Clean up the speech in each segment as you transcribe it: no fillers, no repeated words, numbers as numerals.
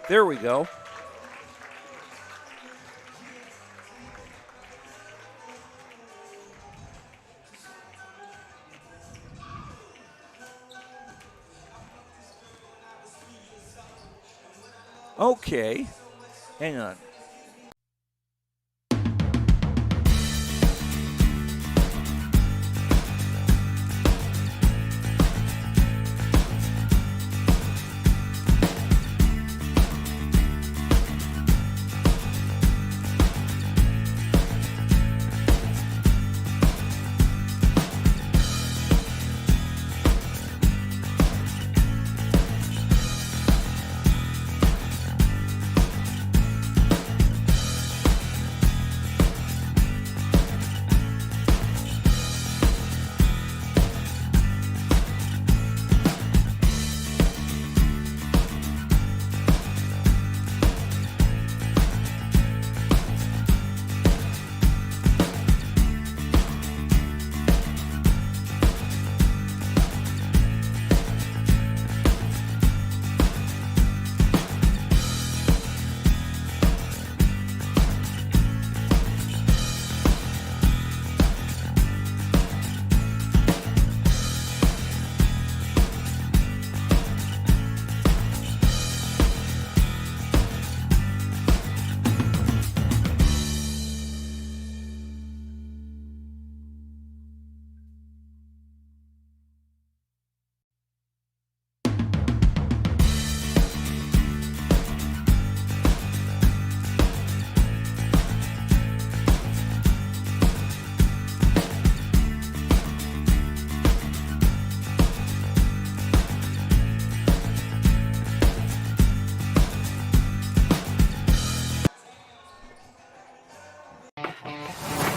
There we go. Okay, hang on.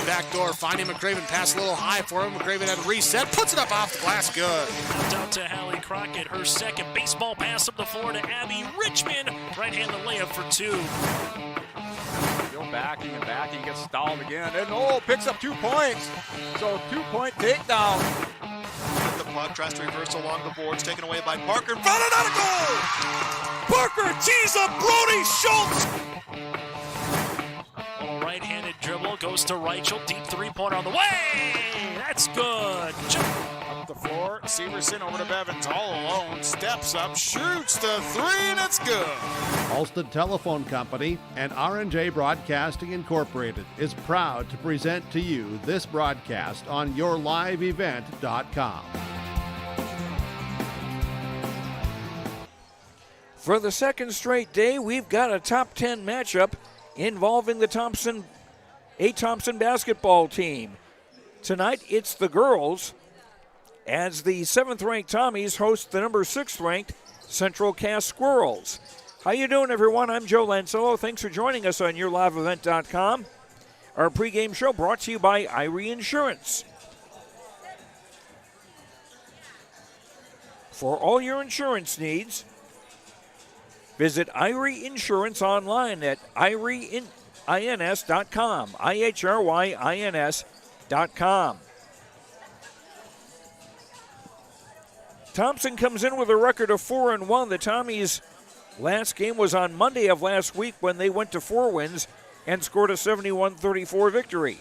Backdoor, finding McCraven, pass a little high for him. McCraven had reset, puts it up off the glass, good. Out to Hallie Crockett, her second baseball pass up the floor to Abby Richmond. Right-handed layup for two. Go backing and backing, gets stalled again, and picks up 2 points. So 2-point takedown. The puck tries to reverse along the boards, taken away by Parker. Found it out of goal! Parker tees up Brody Schultz! Right-handed dribble, goes to Reichel, deep three-pointer on the way! That's good! Up the floor, Severson over to Bevins, all alone, steps up, shoots the three, and it's good! Alston Telephone Company and R&J Broadcasting Incorporated is proud to present to you this broadcast on yourliveevent.com. For the second straight day, we've got a top 10 matchup involving the Thompson basketball team. Tonight, it's the girls as the 7th-ranked Tommies host the number 6th-ranked Central Cass Squirrels. How you doing, everyone? I'm Joe Lancello. Thanks for joining us on yourliveevent.com. Our pregame show brought to you by Irie Insurance. For all your insurance needs, visit Irie Insurance online at IRIEINS.com, IHRYINS.com. Thompson comes in with a record of 4-1. The Tommies' last game was on Monday of last week when they went to 4 wins and scored a 71-34 victory.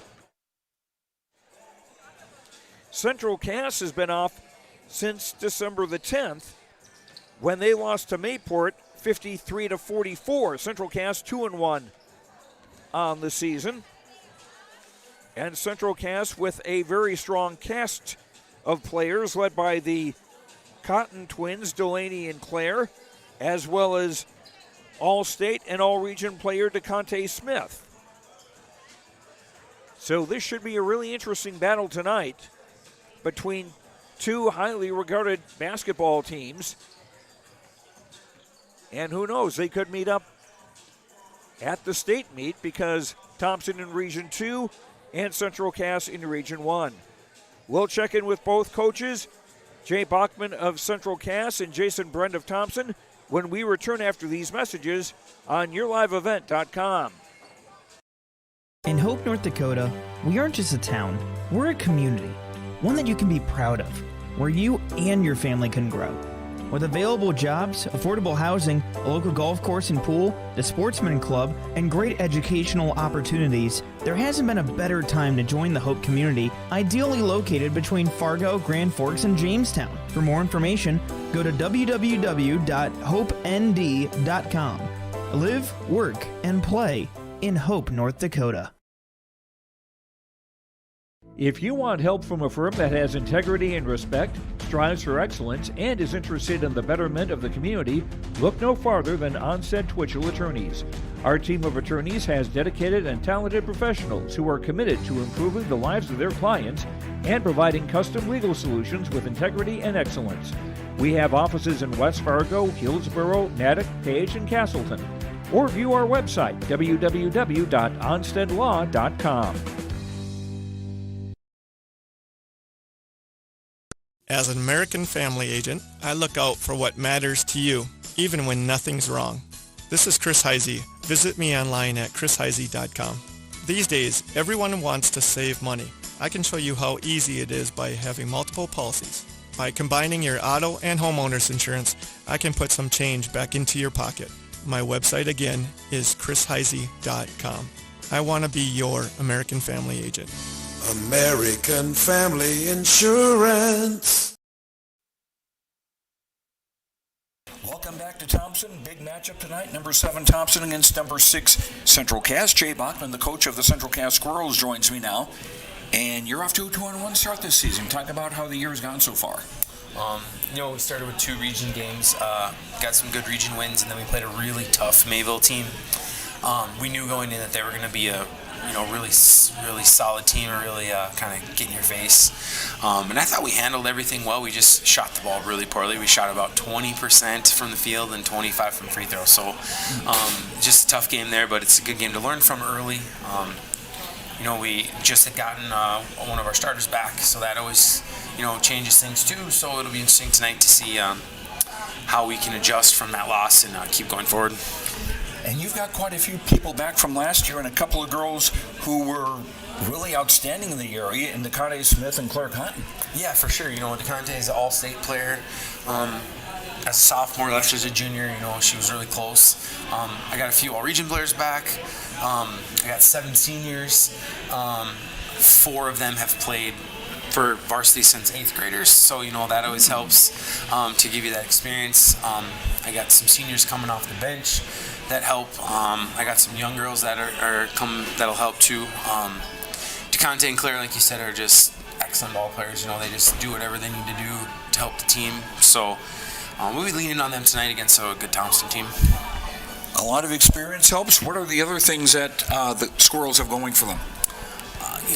Central Cass has been off since December the 10th when they lost to Mayport 53-44. Central Cass 2-1 on the season. And Central Cass with a very strong cast of players led by the Cotton twins, Delaney and Claire, as well as All-State and All-Region player DeConte Smith. So this should be a really interesting battle tonight between two highly regarded basketball teams. And who knows, they could meet up at the state meet because Thompson in Region 2 and Central Cass in Region 1. We'll check in with both coaches, Jay Bachman of Central Cass and Jason Brent of Thompson, when we return after these messages on yourliveevent.com. In Hope, North Dakota, we aren't just a town, we're a community, one that you can be proud of, where you and your family can grow. With available jobs, affordable housing, a local golf course and pool, the Sportsman Club, and great educational opportunities, there hasn't been a better time to join the Hope community, ideally located between Fargo, Grand Forks, and Jamestown. For more information, go to www.hopend.com. Live, work, and play in Hope, North Dakota. If you want help from a firm that has integrity and respect, strives for excellence, and is interested in the betterment of the community, look no farther than Onstead Twitchell Attorneys. Our team of attorneys has dedicated and talented professionals who are committed to improving the lives of their clients and providing custom legal solutions with integrity and excellence. We have offices in West Fargo, Hillsborough, Natick, Page, and Castleton. Or view our website, www.onsteadlaw.com. As an American family agent, I look out for what matters to you, even when nothing's wrong. This is Chris Heisey. Visit me online at chrisheisey.com. These days, everyone wants to save money. I can show you how easy it is by having multiple policies. By combining your auto and homeowner's insurance, I can put some change back into your pocket. My website again is chrisheisey.com. I want to be your American family agent. American Family Insurance. Welcome back to Thompson. Big matchup tonight. Number 7 Thompson against number 6 Central Cass. Jay Bachman, the coach of the Central Cass Squirrels, joins me now. And you're off to a 2-1 start this season. Talk about how the year has gone so far. We started with 2 region games, got some good region wins, and then we played a really tough Mayville team. We knew going in that they were going to be a really solid team, really kind of get in your face. And I thought we handled everything well. We just shot the ball really poorly. We shot about 20% from the field and 25% from free throw. So just a tough game there, but it's a good game to learn from early. We just had gotten one of our starters back, so that always, changes things too. So it'll be interesting tonight to see how we can adjust from that loss and keep going forward. And you've got quite a few people back from last year and a couple of girls who were really outstanding in the area, in DeConte Smith and Claire Cotton. Yeah, for sure. DeConte is an all-state player. As a sophomore, left as a junior, she was really close. I got a few all-region players back. I got 7 seniors. 4 of them have played for varsity since 8th graders, so that always helps to give you that experience. I got some seniors coming off the bench that help. I got some young girls that are coming that'll help too. DeConte and Claire, like you said, are just excellent ball players. They just do whatever they need to do to help the team. So we'll be leaning on them tonight against a good Thompson team. A lot of experience helps. What are the other things that the Squirrels have going for them?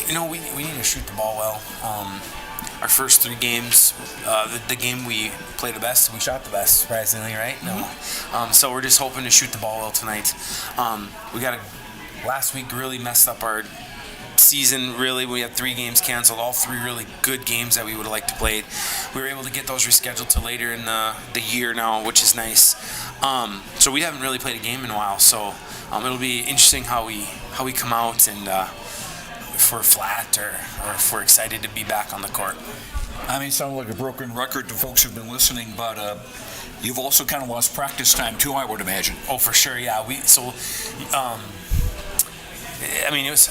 We need to shoot the ball well. Our first 3 games, the game we played the best, we shot the best, surprisingly, right? No. So we're just hoping to shoot the ball well tonight. Last week really messed up our season, really. We had 3 games canceled, all 3 really good games that we would have liked to play. We were able to get those rescheduled to later in the year now, which is nice. So we haven't really played a game in a while, so it'll be interesting how we come out and if we're flat or if we're excited to be back on the court. I may sound like a broken record to folks who've been listening, but you've also kind of lost practice time too, I would imagine. Oh, for sure, yeah. It was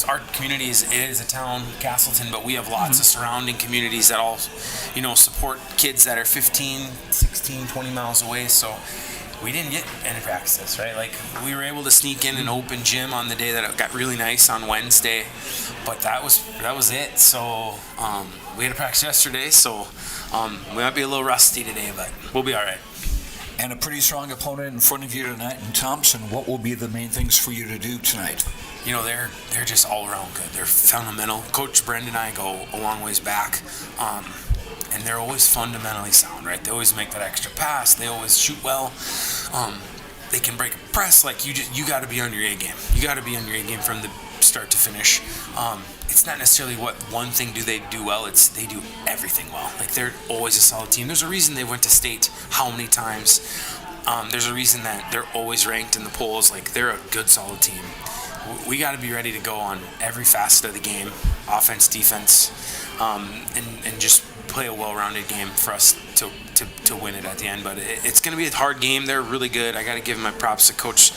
our community is a town, Castleton, but we have lots of surrounding communities that all, support kids that are 15, 16, 20 miles away. So we didn't get any practices, right? Like we were able to sneak in an open gym on the day that it got really nice on Wednesday, but that was it. So we had a practice yesterday, so we might be a little rusty today, but we'll be all right. And a pretty strong opponent in front of you tonight in Thompson. What will be the main things for you to do tonight? They're just all around good. They're fundamental. Coach Brendan and I go a long ways back, and they're always fundamentally sound, right? They always make that extra pass. They always shoot well. They can break a press. Like you got to be on your A game. You got to be on your A game from the start to finish. It's not necessarily what one thing do they do well. It's they do everything well. Like they're always a solid team. There's a reason they went to state how many times. There's a reason that they're always ranked in the polls. Like they're a good, solid team. we got to be ready to go on every facet of the game, offense, defense, and just play a well-rounded game for us to win it at the end. But it's going to be a hard game. They're really good. I got to give my props to Coach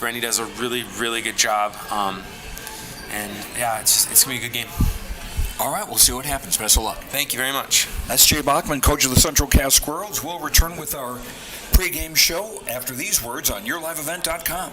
Brandy. Does a really, really good job. And yeah, it's going to be a good game. All right, we'll see what happens. Best of luck. Thank you very much. That's Jay Bachman, coach of the Central Cass Squirrels. We'll return with our pregame show after these words on YourLiveEvent.com.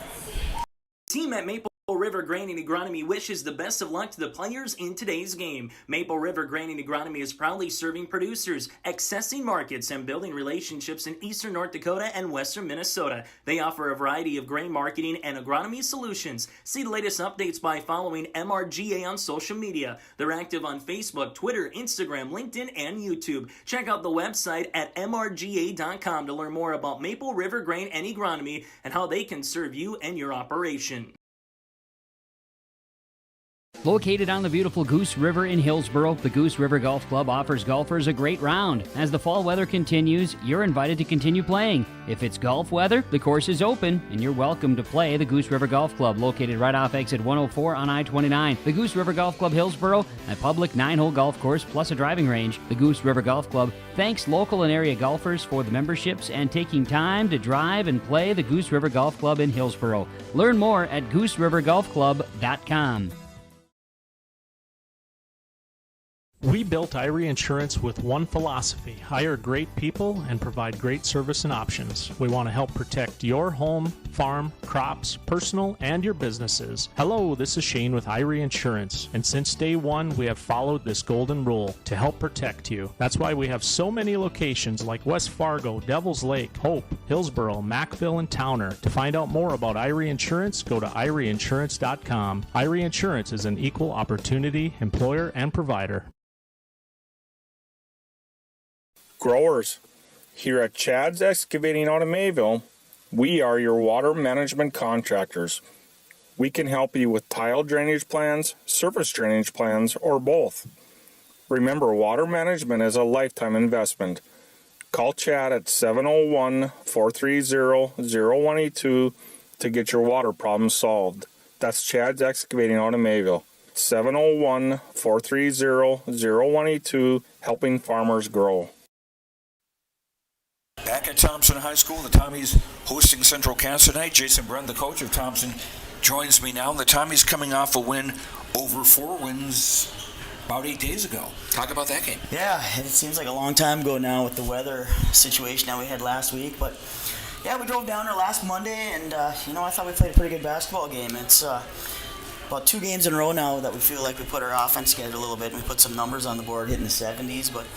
Team at Maple River Grain and Agronomy wishes the best of luck to the players in today's game. Maple River Grain and Agronomy is proudly serving producers, accessing markets, and building relationships in eastern North Dakota and western Minnesota. They offer a variety of grain marketing and agronomy solutions. See the latest updates by following MRGA on social media. They're active on Facebook, Twitter, Instagram, LinkedIn, and YouTube. Check out the website at mrga.com to learn more about Maple River Grain and Agronomy and how they can serve you and your operation. Located on the beautiful Goose River in Hillsboro, the Goose River Golf Club offers golfers a great round. As the fall weather continues, you're invited to continue playing. If it's golf weather, the course is open, and you're welcome to play the Goose River Golf Club, located right off exit 104 on I-29. The Goose River Golf Club Hillsboro, a public 9-hole golf course plus a driving range. The Goose River Golf Club thanks local and area golfers for the memberships and taking time to drive and play the Goose River Golf Club in Hillsboro. Learn more at GooseRiverGolfClub.com. We built Irie Insurance with one philosophy: hire great people and provide great service and options. We want to help protect your home, farm, crops, personal, and your businesses. Hello, this is Shane with Irie Insurance, and since day one, we have followed this golden rule to help protect you. That's why we have so many locations like West Fargo, Devils Lake, Hope, Hillsboro, Mackville, and Towner. To find out more about Irie Insurance, go to IrieInsurance.com. Irie Insurance is an equal opportunity employer and provider. Growers, here at Chad's Excavating out of Mayville, we are your water management contractors. We can help you with tile drainage plans, surface drainage plans, or both. Remember, water management is a lifetime investment. Call Chad at 701-430-0182 to get your water problems solved. That's Chad's Excavating out of Mayville. 701-430-0182, helping farmers grow. Back at Thompson High School, the Tommies hosting Central Cass tonight. Jason Brent, the coach of Thompson, joins me now. The Tommies coming off a win over 4 wins about 8 days ago. Talk about that game. Yeah, it seems like a long time ago now with the weather situation that we had last week. But, yeah, we drove down there last Monday, and, I thought we played a pretty good basketball game. It's about 2 games in a row now that we feel like we put our offense together a little bit, and we put some numbers on the board, hitting the 70s. But,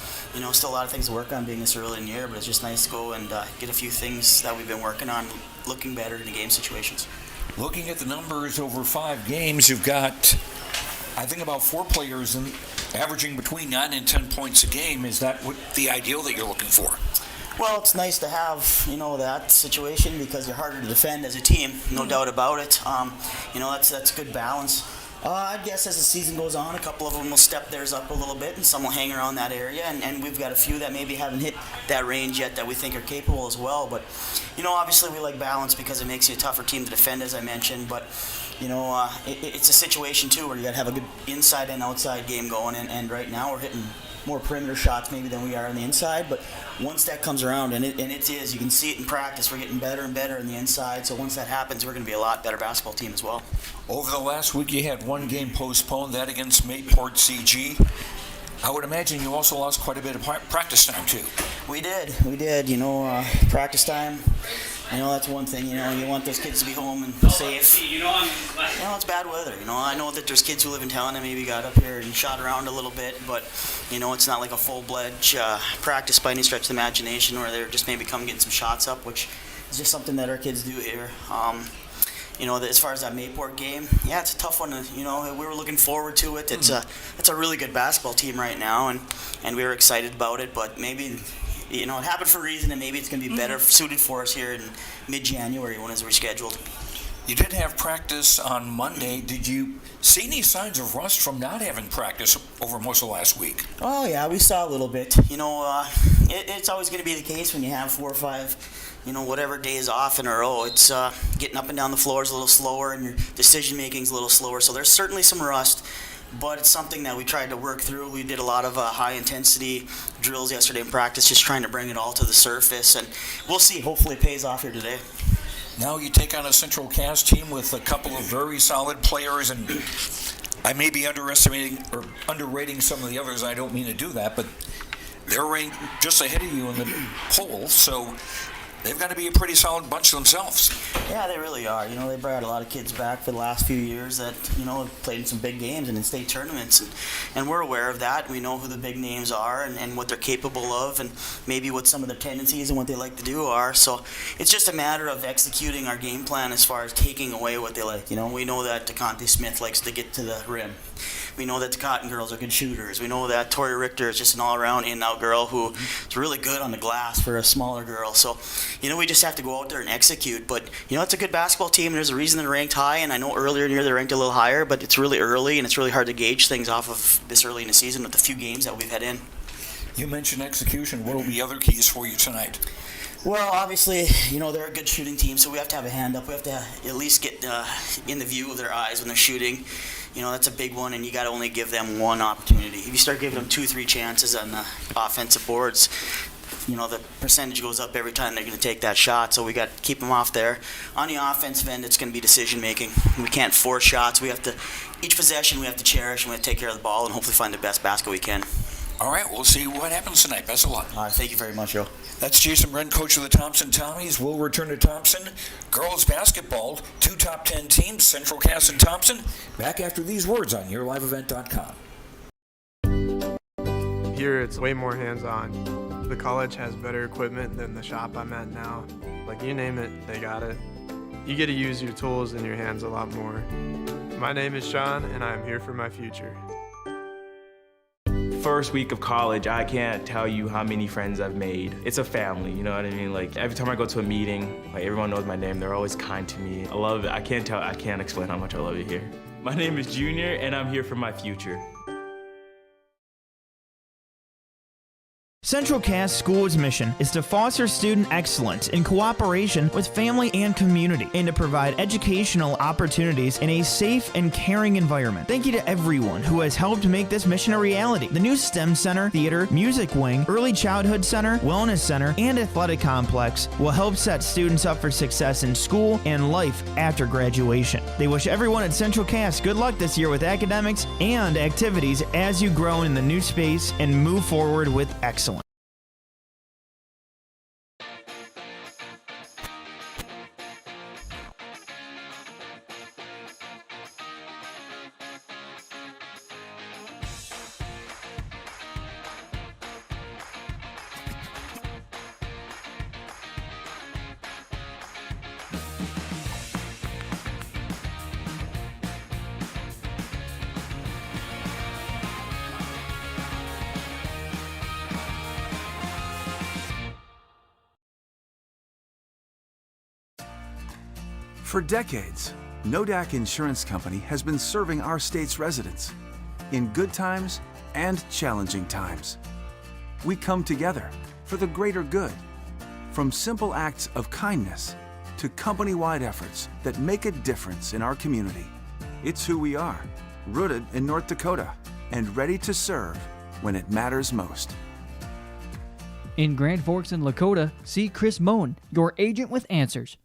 still a lot of things to work on being this early in the year, but it's just nice to go and get a few things that we've been working on looking better in the game situations. Looking at the numbers over 5 games, you've got, I think, about 4 players averaging between 9 and 10 points a game. Is that what the ideal that you're looking for? Well, it's nice to have, that situation because you're harder to defend as a team, no doubt about it. That's good balance. I guess as the season goes on, a couple of them will step theirs up a little bit, and some will hang around that area, and we've got a few that maybe haven't hit that range yet that we think are capable as well. But, obviously we like balance because it makes you a tougher team to defend, as I mentioned. But, it's a situation, too, where you got to have a good inside and outside game going, and right now we're hitting more perimeter shots maybe than we are on the inside, but once that comes around, and it is, you can see it in practice, we're getting better and better on the inside, so once that happens, we're going to be a lot better basketball team as well. Over the last week, you had 1 game postponed, that against Mayport CG. I would imagine you also lost quite a bit of practice time, too. We did. Practice time. That's one thing. You want those kids to be home and safe. It's bad weather. I know that there's kids who live in town that maybe got up here and shot around a little bit, but it's not like a full-fledged practice by any stretch of the imagination, where they're just maybe come getting some shots up, which is just something that our kids do here. As far as that Mayport game, yeah, it's a tough one. We were looking forward to it. It's a really good basketball team right now, and we were excited about it. But maybe, it happened for a reason, and maybe it's going to be better suited for us here in mid-January when it's rescheduled. You did have practice on Monday. Did you see any signs of rust from not having practice over most of last week? Oh, yeah, we saw a little bit. It's always going to be the case when you have 4 or 5, whatever days off in a row. It's getting up and down the floor is a little slower, and your decision-making is a little slower. So there's certainly some rust, but it's something that we tried to work through. We did a lot of high-intensity drills yesterday in practice, just trying to bring it all to the surface, and we'll see. Hopefully it pays off here today. Now you take on a Central Cass team with a couple of very solid players, and I may be underestimating or underrating some of the others. I don't mean to do that, but they're ranked just ahead of you in the poll, so they've got to be a pretty solid bunch themselves. Yeah, they really are. They brought a lot of kids back for the last few years that, have played in some big games and in state tournaments. And we're aware of that. We know who the big names are and what they're capable of and maybe what some of their tendencies and what they like to do are. So it's just a matter of executing our game plan as far as taking away what they like. We know that DeConte Smith likes to get to the rim. We know that the Cotton girls are good shooters. We know that Tori Richter is just an all-around in-and-out girl who is really good on the glass for a smaller girl. So, we just have to go out there and execute. But, it's a good basketball team, and there's a reason they're ranked high. And I know earlier in the year they ranked a little higher, but it's really early, and it's really hard to gauge things off of this early in the season with the few games that we've had in. You mentioned execution. What will be other keys for you tonight? Well, obviously, they're a good shooting team, so we have to have a hand up. We have to at least get in the view of their eyes when they're shooting. That's a big one, and you got to only give them one opportunity. If you start giving them 2-3 chances on the offensive boards, the percentage goes up every time they're going to take that shot, so we got to keep them off there. On the offensive end, it's going to be decision-making. We can't force shots. Each possession we have to cherish, and we have to take care of the ball and hopefully find the best basket we can. All right, we'll see what happens tonight. Best of luck. All right, thank you very much, Joe. That's Jason Wren, coach of the Thompson Tommies. We'll return to Thompson. Girls basketball, 2 top 10 teams, Central Cass and Thompson. Back after these words on YourLiveEvent.com. Here it's way more hands-on. The college has better equipment than the shop I'm at now. Like, you name it, they got it. You get to use your tools and your hands a lot more. My name is Sean, and I am here for my future. First week of college, I can't tell you how many friends I've made. It's a family, you know what I mean? Like, every time I go to a meeting, everyone knows my name. They're always kind to me. I love it. I can't explain how much I love it here. My name is Junior, and I'm here for my future. Central Cass School's mission is to foster student excellence in cooperation with family and community and to provide educational opportunities in a safe and caring environment. Thank you to everyone who has helped make this mission a reality. The new STEM Center, Theater, Music Wing, Early Childhood Center, Wellness Center, and Athletic Complex will help set students up for success in school and life after graduation. They wish everyone at Central Cass good luck this year with academics and activities as you grow in the new space and move forward with excellence. For decades, Nodak Insurance Company has been serving our state's residents in good times and challenging times. We come together for the greater good, from simple acts of kindness to company-wide efforts that make a difference in our community. It's who we are, rooted in North Dakota and ready to serve when it matters most. In Grand Forks and Lakota, see Chris Moen, your agent with answers.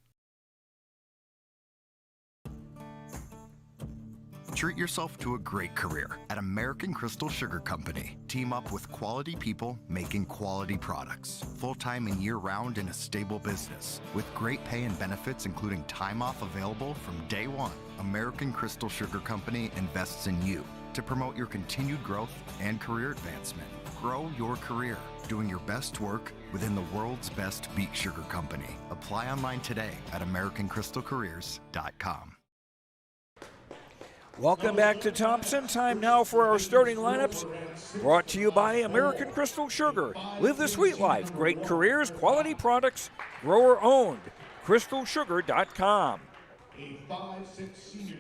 Treat yourself to a great career at American Crystal Sugar Company. Team up with quality people making quality products. Full-time and year-round in a stable business. With great pay and benefits including time off available from day one. American Crystal Sugar Company invests in you to promote your continued growth and career advancement. Grow your career, doing your best work within the world's best beet sugar company. Apply online today at AmericanCrystalCareers.com. Welcome back to Thompson. Time now for our starting lineups. Brought to you by American Crystal Sugar. Live the sweet life. Great careers, quality products, grower owned. CrystalSugar.com.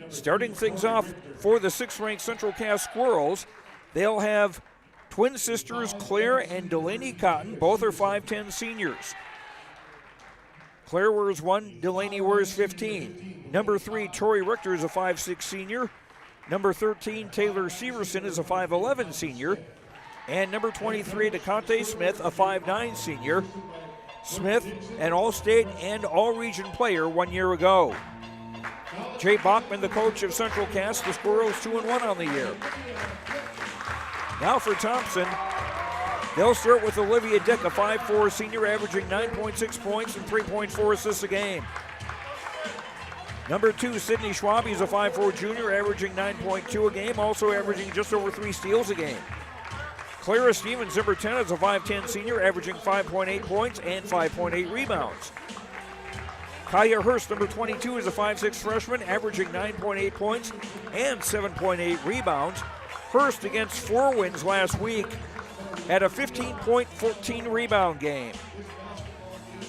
Starting things off for the 6th-ranked Central Cass Squirrels, they'll have twin sisters Claire and Delaney Cotton. Both are 5'10 seniors. Claire wears 1, Delaney wears 15. Number 3, Tori Richter is a 5'6 senior. Number 13, Taylor Severson is a 5'11 senior. And number 23, DeConte Smith, a 5'9 senior. Smith, an All-State and All-Region player 1 year ago. Jay Bachman, the coach of Central Cass, the Squirrels 2-1 on the year. Now for Thompson, they'll start with Olivia Dick, a 5'4 senior, averaging 9.6 points and 3.4 assists a game. Number 2, Sydney Schwabe is a 5'4 junior, averaging 9.2 a game, also averaging just over 3 steals a game. Clara Stevens, number 10, is a 5'10 senior, averaging 5.8 points and 5.8 rebounds. Kaya Hurst, number 22, is a 5'6 freshman, averaging 9.8 points and 7.8 rebounds. Hurst, against 4 wins last week, had a 15-point, 14-rebound game.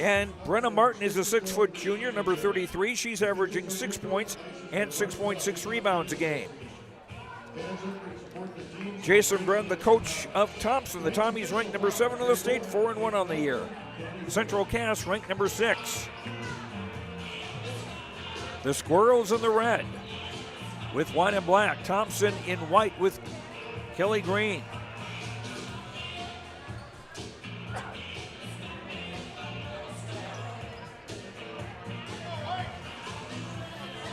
And Brenna Martin is a 6-foot junior, number 33. She's averaging 6 points and 6.6 rebounds a game. Jason Brenn, the coach of Thompson. The Tommies ranked number 7 in the state, 4-1 on the year. Central Cass ranked number 6. The Squirrels in the red with white and black. Thompson in white with Kelly Green.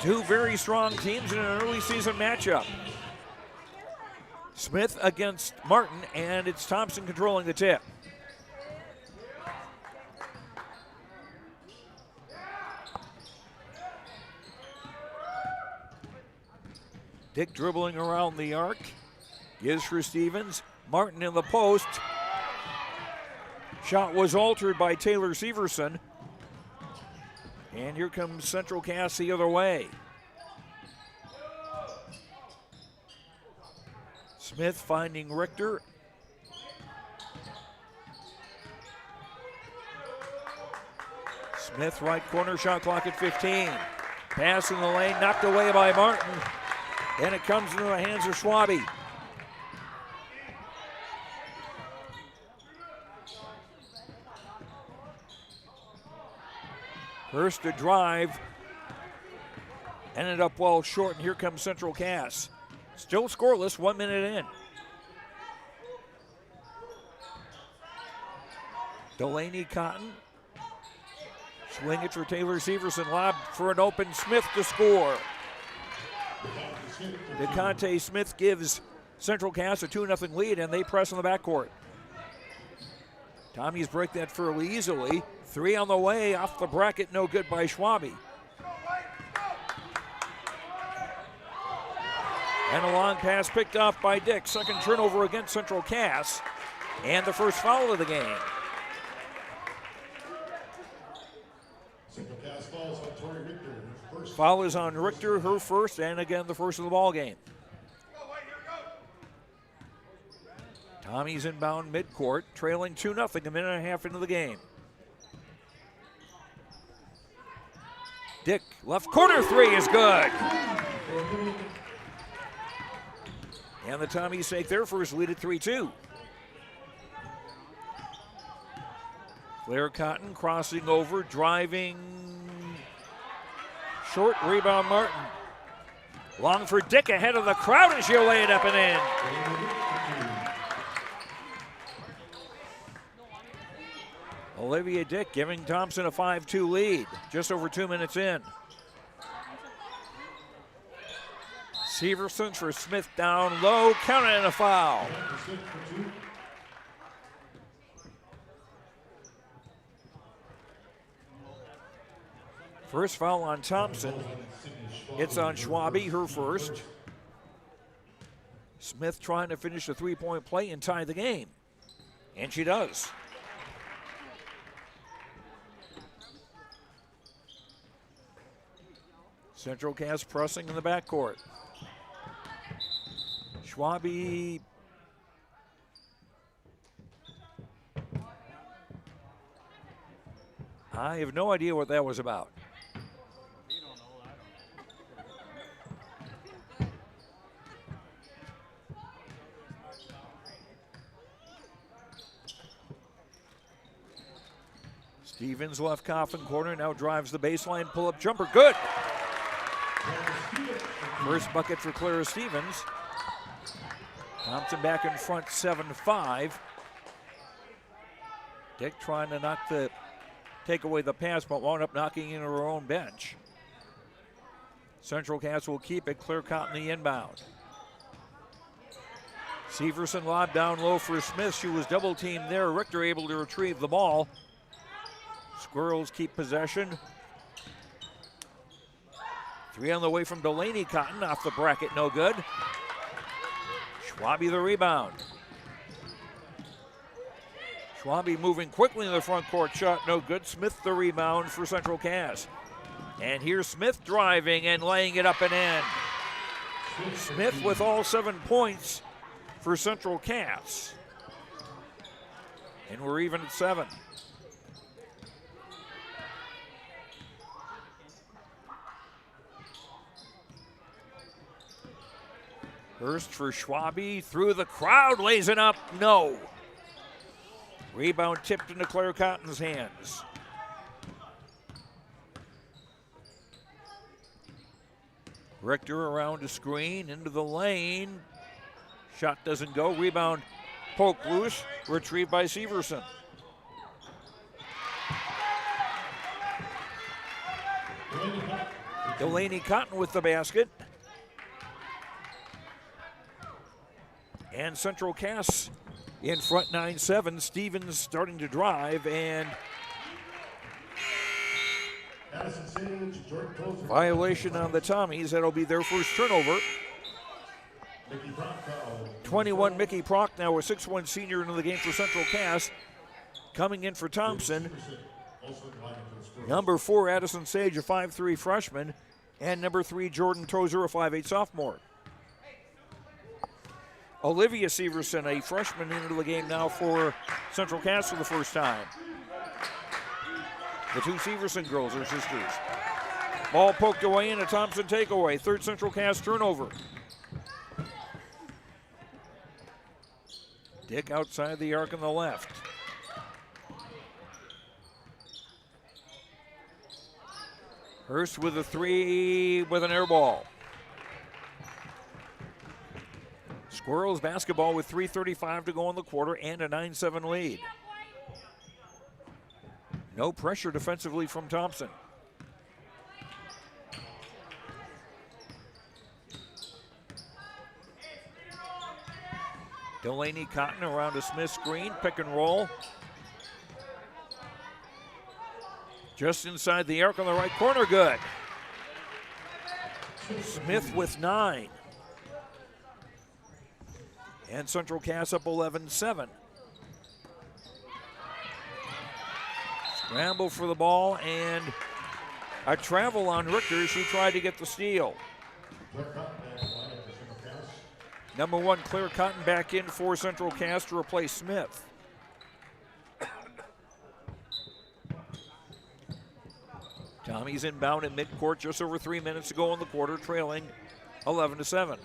Two very strong teams in an early season matchup. Smith against Martin, and it's Thompson controlling the tip. Dick dribbling around the arc. Gives for Stevens. Martin in the post. Shot was altered by Taylor Severson. And here comes Central Cass the other way. Smith finding Richter. Smith right corner, shot clock at 15. Pass in the lane, knocked away by Martin. Then it comes into the hands of Schwabe. First to drive. Ended up well short, and here comes Central Cass. Still scoreless, 1 minute in. Delaney Cotton. Swing it for Taylor Severson. Lob for an open Smith to score. DeConte Smith gives Central Cass a 2-0 lead, and they press on the backcourt. Tommies break that fairly easily. 3 on the way, off the bracket, no good by Schwabe. And a long pass picked off by Dick. Second turnover against Central Cass, and the first foul of the game. Foul is on Richter, her first, and again the first of the ball game. Tommy's inbound midcourt, trailing 2-0, a minute and a half into the game. Dick, left corner three is good. And the Tommies take their first lead at 3-2. Claire Cotton crossing over, driving. Short rebound, Martin. Long for Dick ahead of the crowd, and she'll lay it up and in. Olivia Dick giving Thompson a 5-2 lead, just over 2 minutes in. Severson for Smith down low, counted and a foul. First foul on Thompson. It's on Schwabe, her first. Smith trying to finish the three-point play and tie the game. And she does. Central Cass pressing in the backcourt. Schwabe. I have no idea what that was about. Stevens left Coffin corner, now drives the baseline, pull-up jumper, good. First bucket for Clara Stevens. Thompson back in front, 7-5. Dick trying to take away the pass, but wound up knocking into her own bench. Central Cass will keep it. Claire Cotton the inbound. Severson lob down low for Smith. She was double teamed there. Richter able to retrieve the ball. Squirrels keep possession. 3 on the way from Delaney Cotton, off the bracket, no good. Schwabe the rebound. Schwabe moving quickly in the front court, shot no good. Smith the rebound for Central Cass. And here's Smith driving and laying it up and in. Smith with all 7 points for Central Cass. And we're even at 7. Hurst for Schwabe, through the crowd, lays it up, no. Rebound tipped into Claire Cotton's hands. Richter around a screen, into the lane. Shot doesn't go, rebound poked loose, retrieved by Severson. Delaney Cotton with the basket. And Central Cass in front 9-7. Stevens starting to drive, and violation on the Tommies. That'll be their first turnover. 21, Mickey Prock, now a 6'1" senior into the game for Central Cass. Coming in for Thompson. Number 4, Addison Sage, a 5'3" freshman. And number 3, Jordan Tozer, a 5'8" sophomore. Olivia Severson, a freshman, into the game now for Central Cass for the first time. The 2 Severson girls are sisters. Ball poked away and a Thompson takeaway. 3rd Central Cass turnover. Dick outside the arc on the left. Hurst with a 3 with an air ball. Squirrels basketball with 3:35 to go in the quarter and a 9-7 lead. No pressure defensively from Thompson. Delaney Cotton around a Smith screen, pick and roll. Just inside the arc on the right corner, good. Smith with 9. And Central Cass up 11-7. Scramble for the ball and a travel on Richter. She tried to get the steal. Number 1, Claire Cotton back in for Central Cass to replace Smith. Tommy's inbound at midcourt, just over 3 minutes to go in the quarter, trailing 11-7.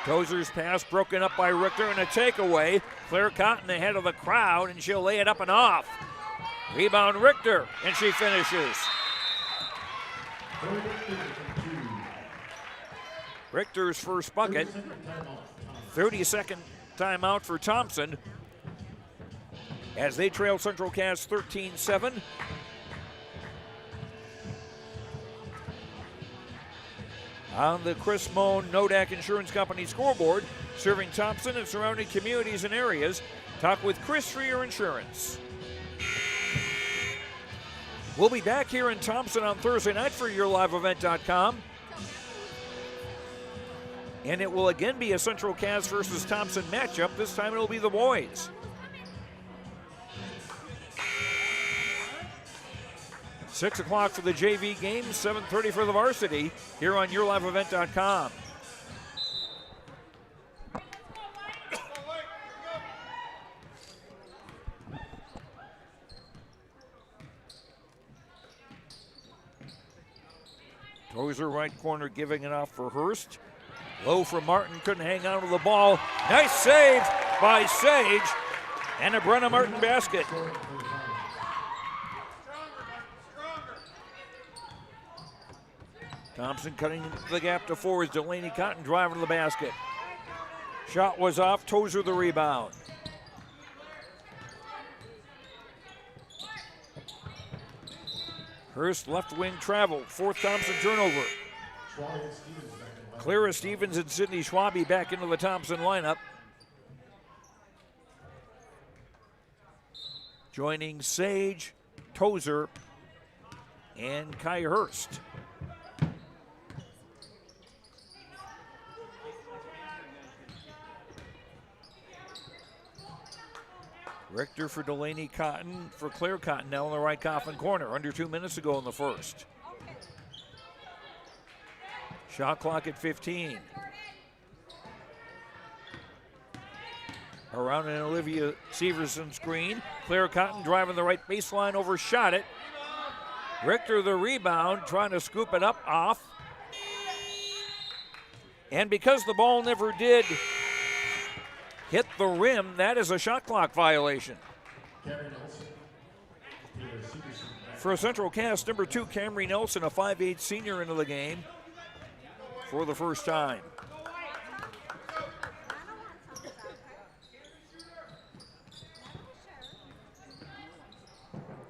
Tozer's pass broken up by Richter and a takeaway. Claire Cotton ahead of the crowd, and she'll lay it up and off. Rebound Richter, and she finishes. Richter's first bucket. 30-second timeout for Thompson as they trail Central Cass 13-7. On the Chris Mohn Nodak Insurance Company scoreboard, serving Thompson and surrounding communities and areas. Talk with Chris for your insurance. We'll be back here in Thompson on Thursday night for YourLiveEvent.com. And it will again be a Central Cass versus Thompson matchup. This time it'll be the boys. 6 o'clock for the JV game, 7:30 for the varsity here on YourLiveEvent.com. Tozer right corner giving it off for Hurst. Low for Martin, couldn't hang on to the ball. Nice save by Sage. And a Brenna Martin basket. Thompson cutting the gap to four as Delaney Cotton driving to the basket. Shot was off, Tozer the rebound. Hurst left wing travel, fourth Thompson turnover. Clara Stevens and Sydney Schwabe back into the Thompson lineup. Joining Sage, Tozer, and Kai Hurst. Richter for Delaney Cotton, for Claire Cotton now in the right coffin corner. Under 2 minutes to go in the first. Shot clock at 15. Around an Olivia Severson screen. Claire Cotton driving the right baseline, overshot it. Richter the rebound, trying to scoop it up off. And because the ball never did hit the rim, that is a shot clock violation. For Central Cass, number 2, Camry Nelson, a 5'8" senior into the game for the first time.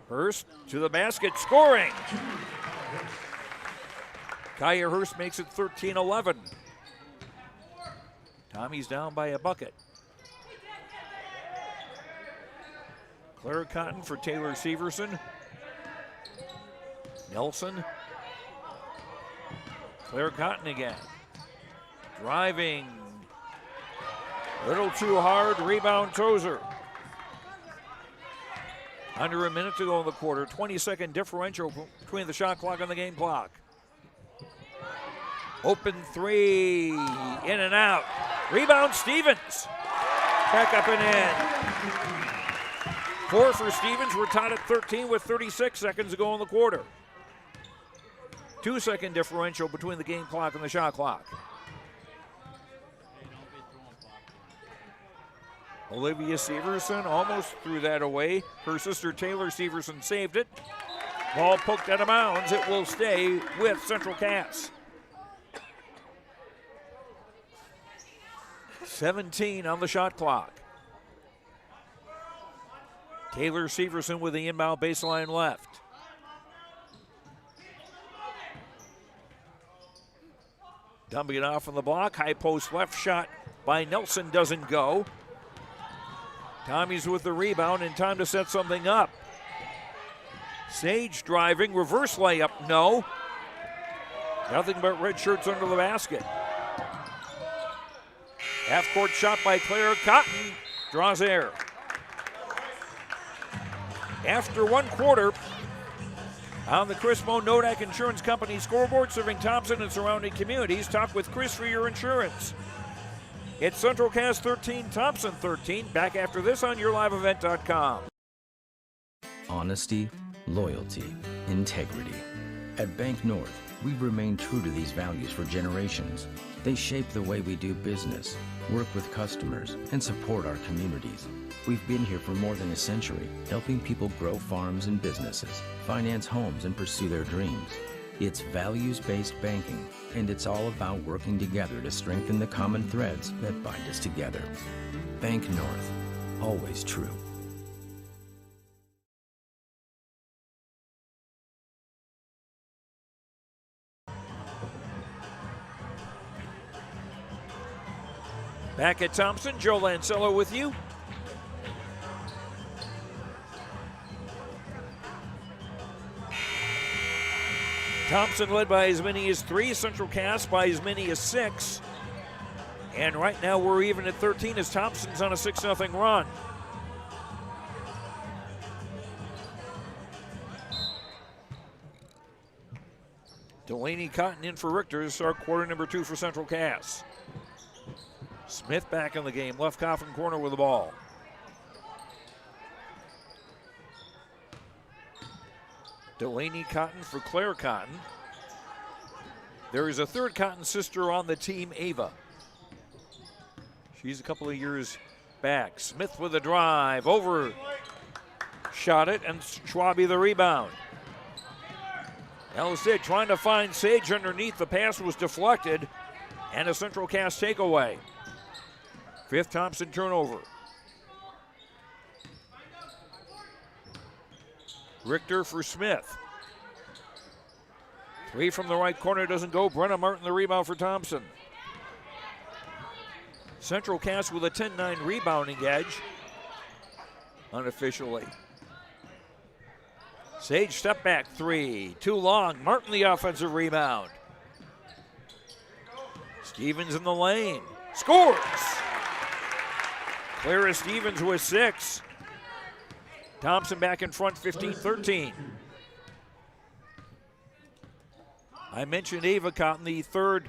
Hurst to the basket, scoring. Kaya Hurst makes it 13-11. Tommy's down by a bucket. Clara Cotton for Taylor Severson. Nelson. Clara Cotton again. Driving. Little too hard. Rebound Tozer. Under a minute to go in the quarter. 20-second differential between the shot clock and the game clock. Open three. In and out. Rebound Stevens. Back up and in. 4 for Stevens. We're tied at 13 with 36 seconds to go in the quarter. 2-second differential between the game clock and the shot clock. Olivia Severson almost threw that away. Her sister Taylor Severson saved it. Ball poked out of bounds. It will stay with Central Cass. 17 on the shot clock. Taylor Severson with the inbound baseline left. Dumping it off on the block. High post left shot by Nelson doesn't go. Tommy's with the rebound and time to set something up. Sage driving, reverse layup, no. Nothing but red shirts under the basket. Half-court shot by Claire Cotton, draws air. After one quarter, on the Chris Moe Nodak Insurance Company scoreboard, serving Thompson and surrounding communities, talk with Chris for your insurance. It's Central Cass 13, Thompson 13. Back after this on YourLiveEvent.com. Honesty, loyalty, integrity. At Bank North, we've remained true to these values for generations. They shape the way we do business, work with customers, and support our communities. We've been here for more than a century, helping people grow farms and businesses, finance homes, and pursue their dreams. It's values-based banking, and it's all about working together to strengthen the common threads that bind us together. Bank North, always true. Back at Thompson, Joe Lancello with you. Thompson led by as many as 3, Central Cass by as many as 6. And right now we're even at 13 as Thompson's on a 6-0 run. Delaney Cotton in for Richter to start quarter number 2 for Central Cass. Smith back in the game, left coffin corner with the ball. Delaney Cotton for Claire Cotton. There is a third Cotton sister on the team, Ava. She's a couple of years back. Smith with a drive. Over. Shot it, and Schwabe the rebound. Ellis trying to find Sage underneath. The pass was deflected, and a Central Cass takeaway. 5th Thompson turnover. Richter for Smith. 3 from the right corner doesn't go. Brenna Martin the rebound for Thompson. Central Cass with a 10-9 rebounding edge. Unofficially. Sage step back 3. Too long. Martin the offensive rebound. Stevens in the lane. Scores! Clara Stevens with 6. Thompson back in front 15-13. I mentioned Ava Cotton, the 3rd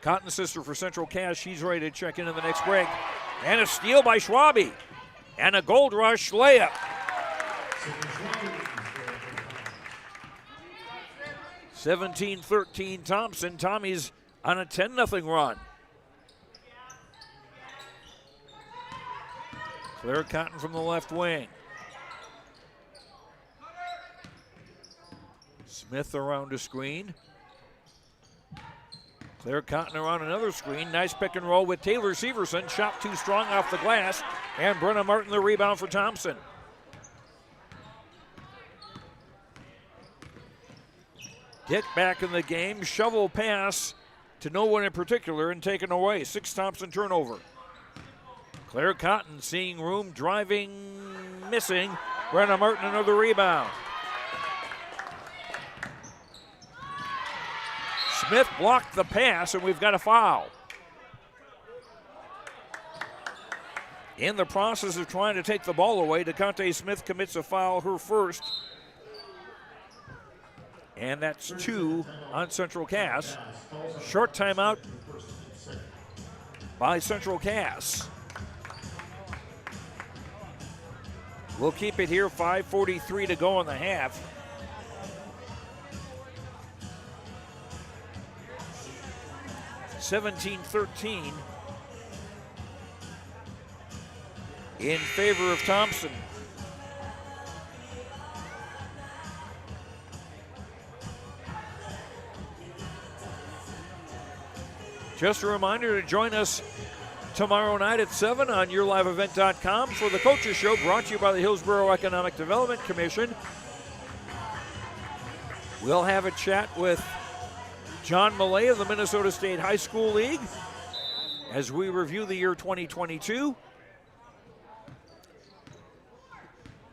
Cotton sister for Central Cass. She's ready to check in the next break. And a steal by Schwabe. And a Gold Rush layup. (17-13) Thompson. Tommy's on a 10-0 run. Claire Cotton from the left wing. Smith around a screen. Claire Cotton around another screen. Nice pick and roll with Taylor Severson. Shot too strong off the glass. And Brenna Martin the rebound for Thompson. Dick back in the game. Shovel pass to no one in particular and taken away. 6 Thompson turnover. Claire Cotton seeing room, driving, missing. Brenna Martin another rebound. Smith blocked the pass, and we've got a foul. In the process of trying to take the ball away, DeConte Smith commits a foul, her first. And that's 2 on Central Cass. Short timeout by Central Cass. We'll keep it here, 5:43 to go in the half. (17-13) in favor of Thompson. Just a reminder to join us tomorrow night at 7 on YourLiveEvent.com for the Coaches Show, brought to you by the Hillsborough Economic Development Commission. We'll have a chat with John Millay of the Minnesota State High School League as we review the year 2022.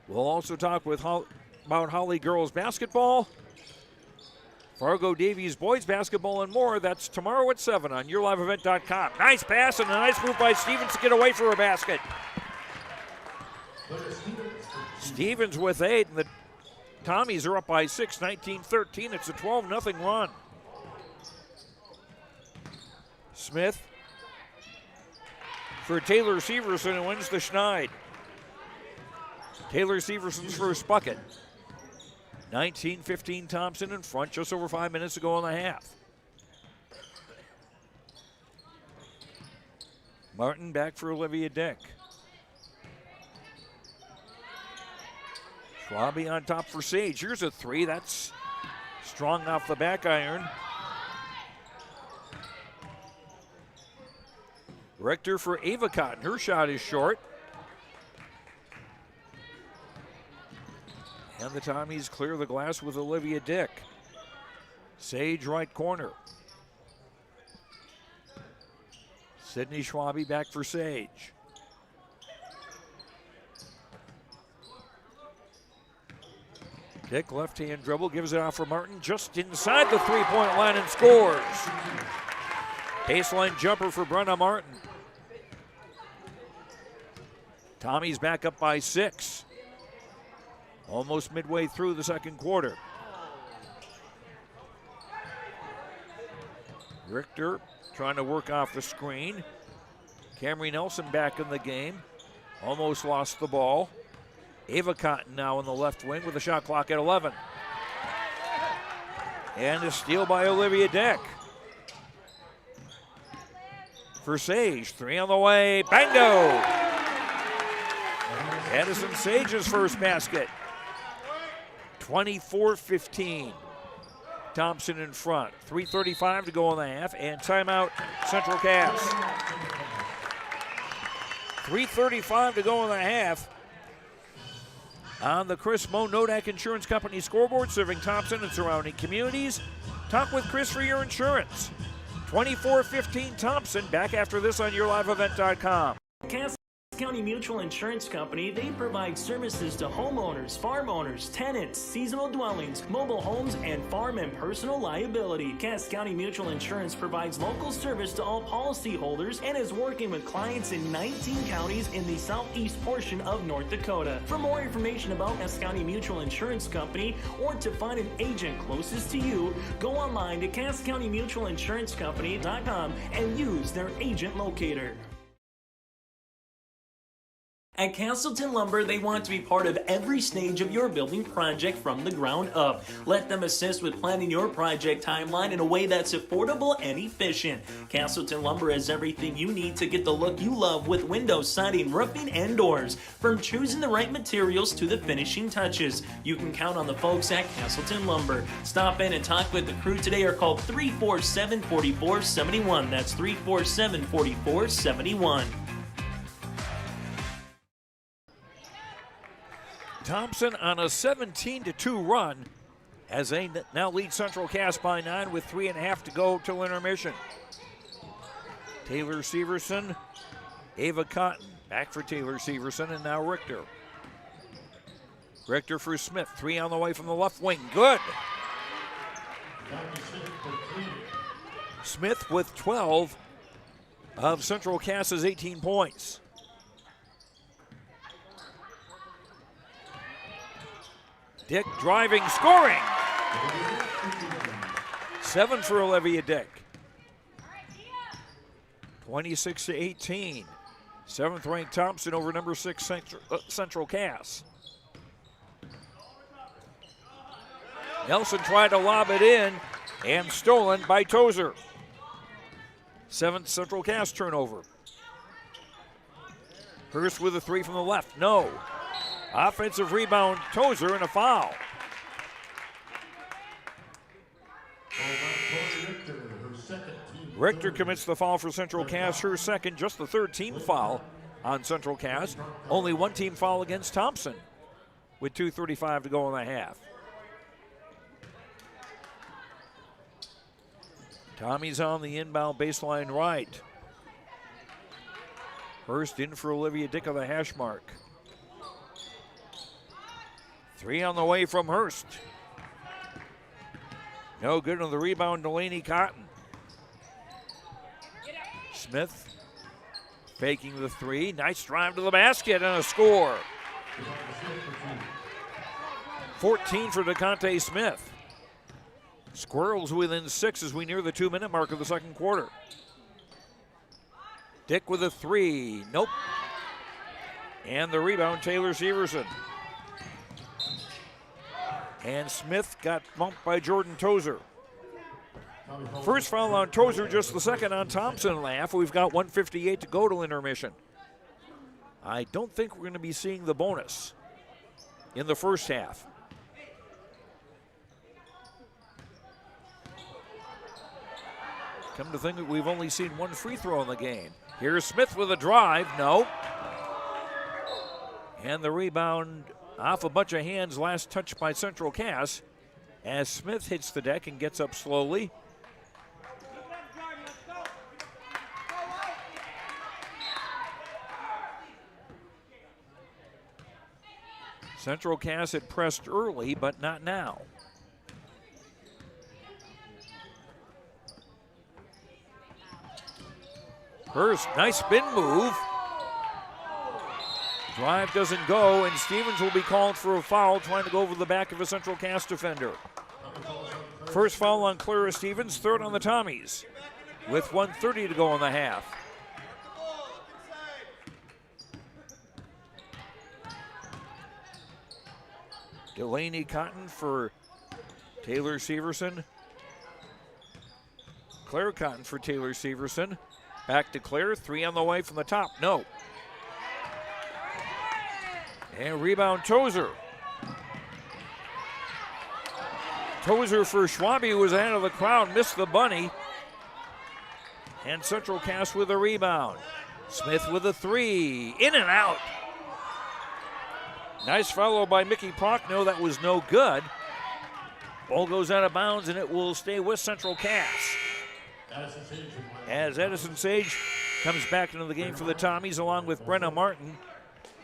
We'll also talk about Holly girls basketball, Fargo Davies boys basketball, and more. That's tomorrow at 7 on YourLiveEvent.com. Nice pass and a nice move by Stevens to get away for a basket. Stevens with 8, and the Tommies are up by 6, 19-13. It's a 12-0 run. Smith for Taylor Severson, who wins the Schneid. Taylor Severson's first bucket. 19-15 Thompson in front, just over 5 minutes to go in the half. Martin back for Olivia Dick. Schwabe on top for Sage. Here's a 3. That's strong off the back iron. Richter for Ava Cotton. Her shot is short. And the Tommies clear the glass with Olivia Dick. Sage right corner. Sydney Schwabe back for Sage. Dick left-hand dribble, gives it off for Martin, just inside the three-point line and scores. Baseline jumper for Brenna Martin. Tommy's back up by 6. Almost midway through the second quarter. Richter trying to work off the screen. Camry Nelson back in the game. Almost lost the ball. Ava Cotton now in the left wing with the shot clock at 11. And a steal by Olivia Dick. For Sage, 3 on the way, bango! Addison Sage's first basket. 24-15. Thompson in front. 3:35 to go in the half, and timeout Central Cass. 3:35 to go in the half. On the Chris Moe Nodak Insurance Company scoreboard, serving Thompson and surrounding communities. Talk with Chris for your insurance. 24-15 Thompson. Back after this on YourLiveEvent.com. Cass County Mutual Insurance Company, they provide services to homeowners, farm owners, tenants, seasonal dwellings, mobile homes, and farm and personal liability. Cass County Mutual Insurance provides local service to all policyholders and is working with clients in 19 counties in the southeast portion of North Dakota. For more information about Cass County Mutual Insurance Company or to find an agent closest to you, go online to CassCountyMutualInsuranceCompany.com and use their agent locator. At Castleton Lumber, they want to be part of every stage of your building project from the ground up. Let them assist with planning your project timeline in a way that's affordable and efficient. Castleton Lumber has everything you need to get the look you love with windows, siding, roofing, and doors. From choosing the right materials to the finishing touches, you can count on the folks at Castleton Lumber. Stop in and talk with the crew today or call 347-4471. That's 347-4471. Thompson on a 17-2 run as they now lead Central Cass by 9 with 3.5 to go till intermission. Taylor Severson, Ava Cotton, back for Taylor Severson, and now Richter. Richter for Smith, 3 on the way from the left wing, good. Smith with 12 of Central Cass's 18 points. Dick driving, scoring. 7 for Olivia Dick. 26-18. 7th ranked Thompson over number 6 Central Cass. Nelson tried to lob it in and stolen by Tozer. 7th Central Cass turnover. Hurst with a 3 from the left, no. Offensive rebound, Tozer, and a foul. Richter commits the foul for Central Cass, her second, just the third team foul on Central Cass. Only one team foul against Thompson with 2:35 to go in the half. Tommy's on the inbound baseline right. Hurst in for Olivia Dick of the hash mark. 3 on the way from Hurst. No good on the rebound, Delaney Cotton. Smith faking the 3. Nice drive to the basket and a score. 14 for DeConte Smith. Squirrels within 6 as we near the 2-minute mark of the second quarter. Dick with a 3. Nope. And the rebound, Taylor Severson. And Smith got bumped by Jordan Tozer. First foul on Tozer, just the second on Thompson in the half. We've got 1:58 to go till intermission. I don't think we're going to be seeing the bonus in the first half. Come to think of it, we've only seen one free throw in the game. Here's Smith with a drive, no. And the rebound off a bunch of hands, last touch by Central Cass, as Smith hits the deck and gets up slowly. Central Cass had pressed early, but not now. Hurst, nice spin move. Drive doesn't go, and Stevens will be called for a foul, trying to go over the back of a Central Cass defender. First foul on Clara Stevens, third on the Tommies, with 1:30 to go in the half. Delaney Cotton for Taylor Severson. Claire Cotton for Taylor Severson. Back to Claire, 3 on the way from the top, no. And rebound Tozer. Tozer for Schwabe, who was ahead of the crowd, missed the bunny. And Central Cass with a rebound. Smith with a three. In and out. Nice follow by Mickey Prochnow. That was no good. Ball goes out of bounds, and it will stay with Central Cass. As Edison Sage comes back into the game for the Tommies, along with Brenna Martin,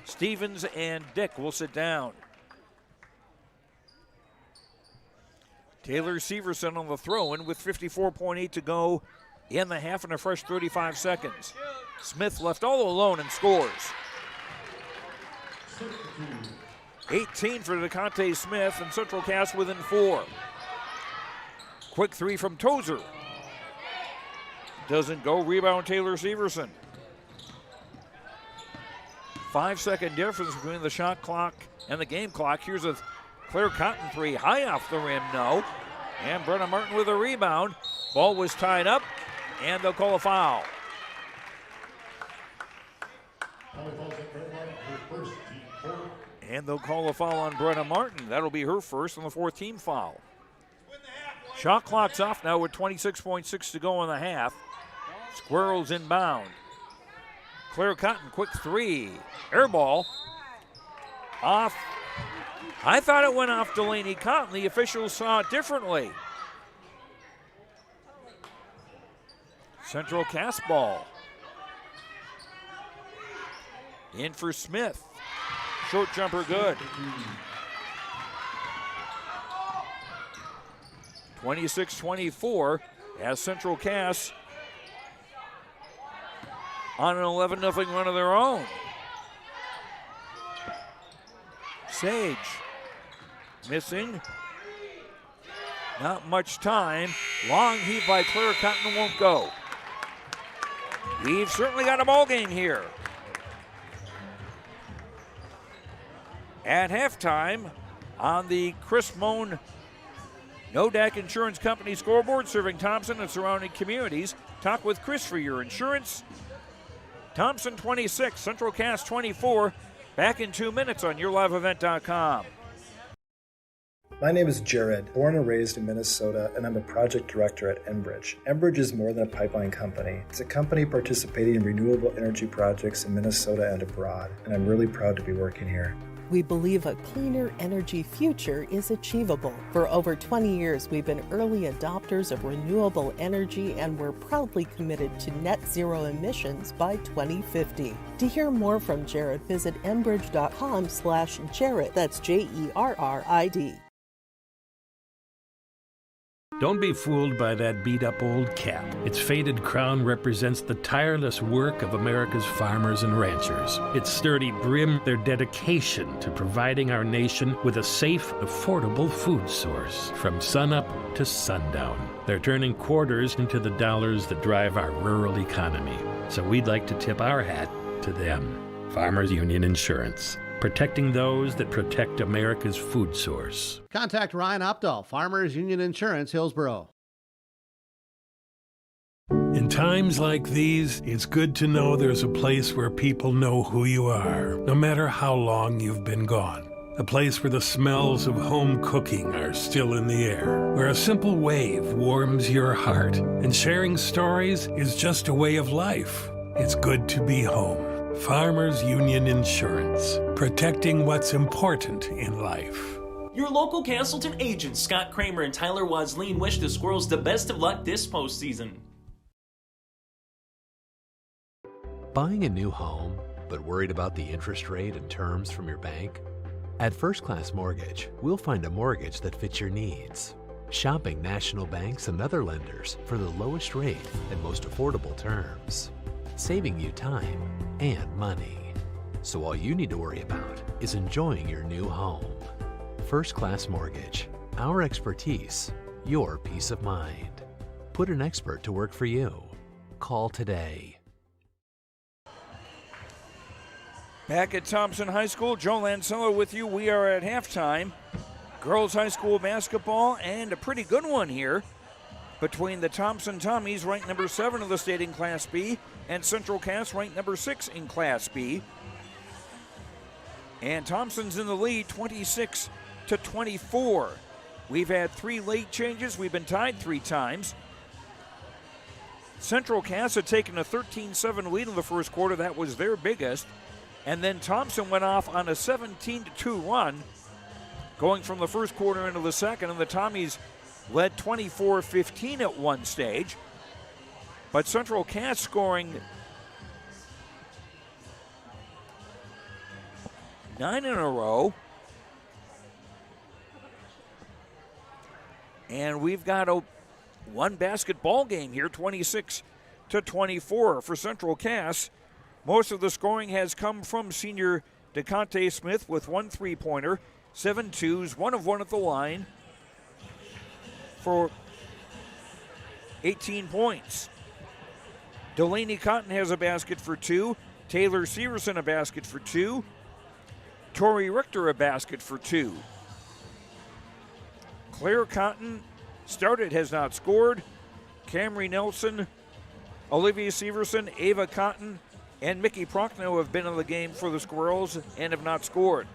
Stevens and Dick will sit down. Taylor Severson on the throw-in with 54.8 to go in the half and a fresh 35 seconds. Smith left all alone and scores. 18 for DeConte Smith, and Central Cass within 4. Quick three from Tozer. Doesn't go. Rebound Taylor Severson. 5-second difference between the shot clock and the game clock. Here's a Claire Cotton three, high off the rim, no. And Brenna Martin with a rebound. Ball was tied up, and they'll call a foul. And they'll call a foul on Brenna Martin. That'll be her first and the 4th team foul. Shot clock's off now with 26.6 to go in the half. Squirrels inbound. Claire Cotton, quick three. Air ball. Off. I thought it went off Delaney Cotton. The officials saw it differently. Central Cass ball. In for Smith. Short jumper good. 26-24 as Central Cass on an 11-0 run of their own. Sage missing. Not much time. Long heave by Claire Cotton won't go. We've certainly got a ball game here. At halftime on the Chris Mohn Nodak Insurance Company scoreboard, serving Thompson and surrounding communities. Talk with Chris for your insurance. Thompson 26, Central Cass 24. Back in 2 minutes on YourLiveEvent.com. My name is Jared, born and raised in Minnesota, and I'm a project director at Enbridge. Enbridge is more than a pipeline company. It's a company participating in renewable energy projects in Minnesota and abroad, and I'm really proud to be working here. We believe a cleaner energy future is achievable. For over 20 years, we've been early adopters of renewable energy, and we're proudly committed to net zero emissions by 2050. To hear more from Jared, visit enbridge.com/Jared. That's JERRID. Don't be fooled by that beat-up old cap. Its faded crown represents the tireless work of America's farmers and ranchers. Its sturdy brim, their dedication to providing our nation with a safe, affordable food source from sunup to sundown. They're turning quarters into the dollars that drive our rural economy. So we'd like to tip our hat to them. Farmers Union Insurance. Protecting those that protect America's food source. Contact Ryan Opdahl, Farmers Union Insurance, Hillsboro. In times like these, it's good to know there's a place where people know who you are, no matter how long you've been gone. A place where the smells of home cooking are still in the air, where a simple wave warms your heart, and sharing stories is just a way of life. It's good to be home. Farmers Union Insurance, protecting what's important in life. Your local Castleton agents, Scott Kramer and Tyler Wasleen, wish the Squirrels the best of luck this postseason. Buying a new home, but worried about the interest rate and terms from your bank? At First Class Mortgage, we'll find a mortgage that fits your needs. Shopping national banks and other lenders for the lowest rate and most affordable terms. Saving you time and money. So all you need to worry about is enjoying your new home. First Class Mortgage. Our expertise, your peace of mind. Put an expert to work for you. Call today. Back at Thompson High School, Joe Lancello with you. We are at halftime. Girls High School basketball, and a pretty good one here between the Thompson Tommies, ranked number 7 of the state in Class B, and Central Cass, ranked number 6 in Class B. And Thompson's in the lead, 26-24. We've had 3 late changes. We've been tied 3 times. Central Cass had taken a 13-7 lead in the first quarter. That was their biggest. And then Thompson went off on a 17-2 run, going from the first quarter into the second. And the Tommies led 24-15 at one stage. But Central Cass scoring 9 in a row. And we've got a one basketball game here, 26-24 for Central Cass. Most of the scoring has come from senior DeConte Smith with 1 3-pointer, 7 twos, 1 of 1 at the line for 18 points. Delaney Cotton has a basket for 2. Taylor Severson a basket for 2. Tori Richter a basket for 2. Claire Cotton started, has not scored. Camry Nelson, Olivia Severson, Ava Cotton, and Mickey Prochnow have been in the game for the Squirrels and have not scored.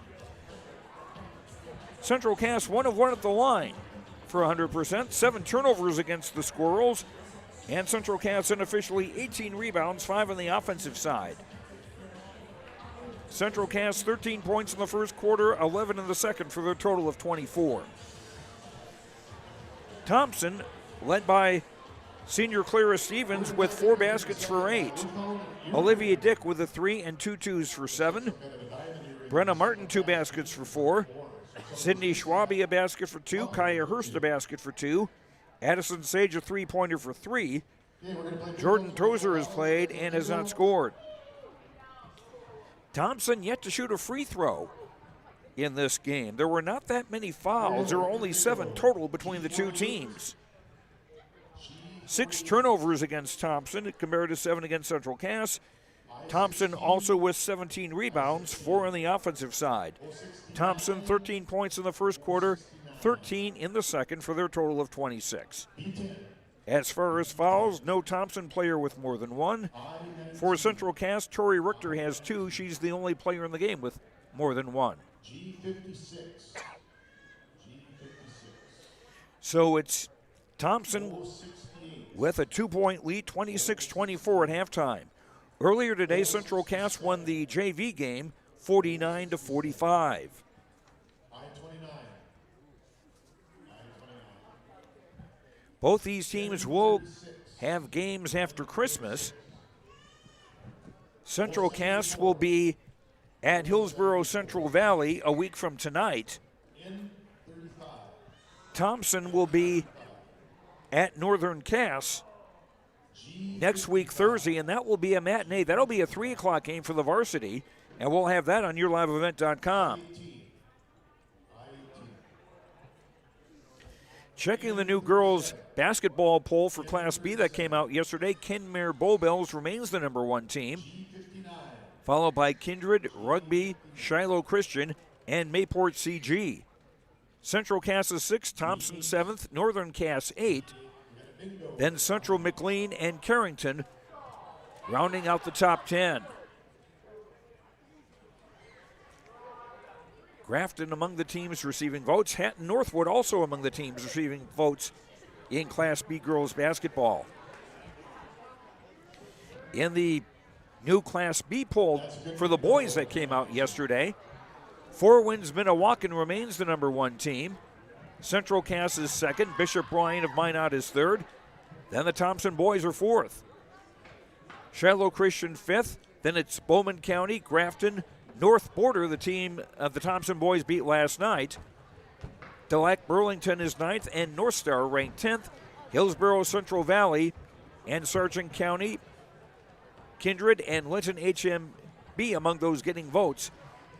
Central Cass 1 of 1 at the line for 100%. 7 turnovers against the Squirrels. And Central Cass unofficially 18 rebounds, 5 on the offensive side. Central Cass 13 points in the first quarter, 11 in the second for their total of 24. Thompson, led by senior Clara Stevens with 4 baskets for 8. Olivia Dick with a 3 and 2 twos for 7. Brenna Martin 2 baskets for 4. Sydney Schwabe a basket for 2. Kaya Hurst a basket for 2. Addison Sage a 3-pointer for 3. Jordan Tozer has played and has not scored. Thompson yet to shoot a free throw in this game. There were not that many fouls. There were only 7 total between the two teams. 6 turnovers against Thompson compared to 7 against Central Cass. Thompson also with 17 rebounds, 4 on the offensive side. Thompson 13 points in the first quarter, 13 in the second for their total of 26. As far as fouls, no Thompson player with more than 1. For Central Cass, Tori Richter has 2. She's the only player in the game with more than 1. So it's Thompson with a 2-point lead, 26-24 at halftime. Earlier today, Central Cass won the JV game 49-45. Both these teams will have games after Christmas. Central Cass will be at Hillsborough Central Valley a week from tonight. Thompson will be at Northern Cass next week Thursday, and that will be a matinee. That'll be a 3 o'clock game for the varsity, and we'll have that on yourliveevent.com. Checking the new girls basketball poll for Class B that came out yesterday, Kenmare Bowbells remains the number 1 team, followed by Kindred, Rugby, Shiloh Christian, and Mayport CG. Central Cass is 6th, Thompson 7th, Northern Cass 8th, then Central McLean and Carrington rounding out the top 10. Grafton among the teams receiving votes. Hatton Northwood also among the teams receiving votes in Class B girls basketball. In the new Class B poll for the boys that came out yesterday, Four Winds Minnewacan remains the number 1 team. Central Cass is 2nd. Bishop Bryan of Minot is 3rd. Then the Thompson boys are 4th. Shiloh Christian 5th. Then it's Bowman County, Grafton, North Border, the team of the Thompson boys beat last night. Delac Burlington is 9th, and North Star ranked 10th. Hillsborough Central Valley and Sargent County, Kindred, and Linton HMB among those getting votes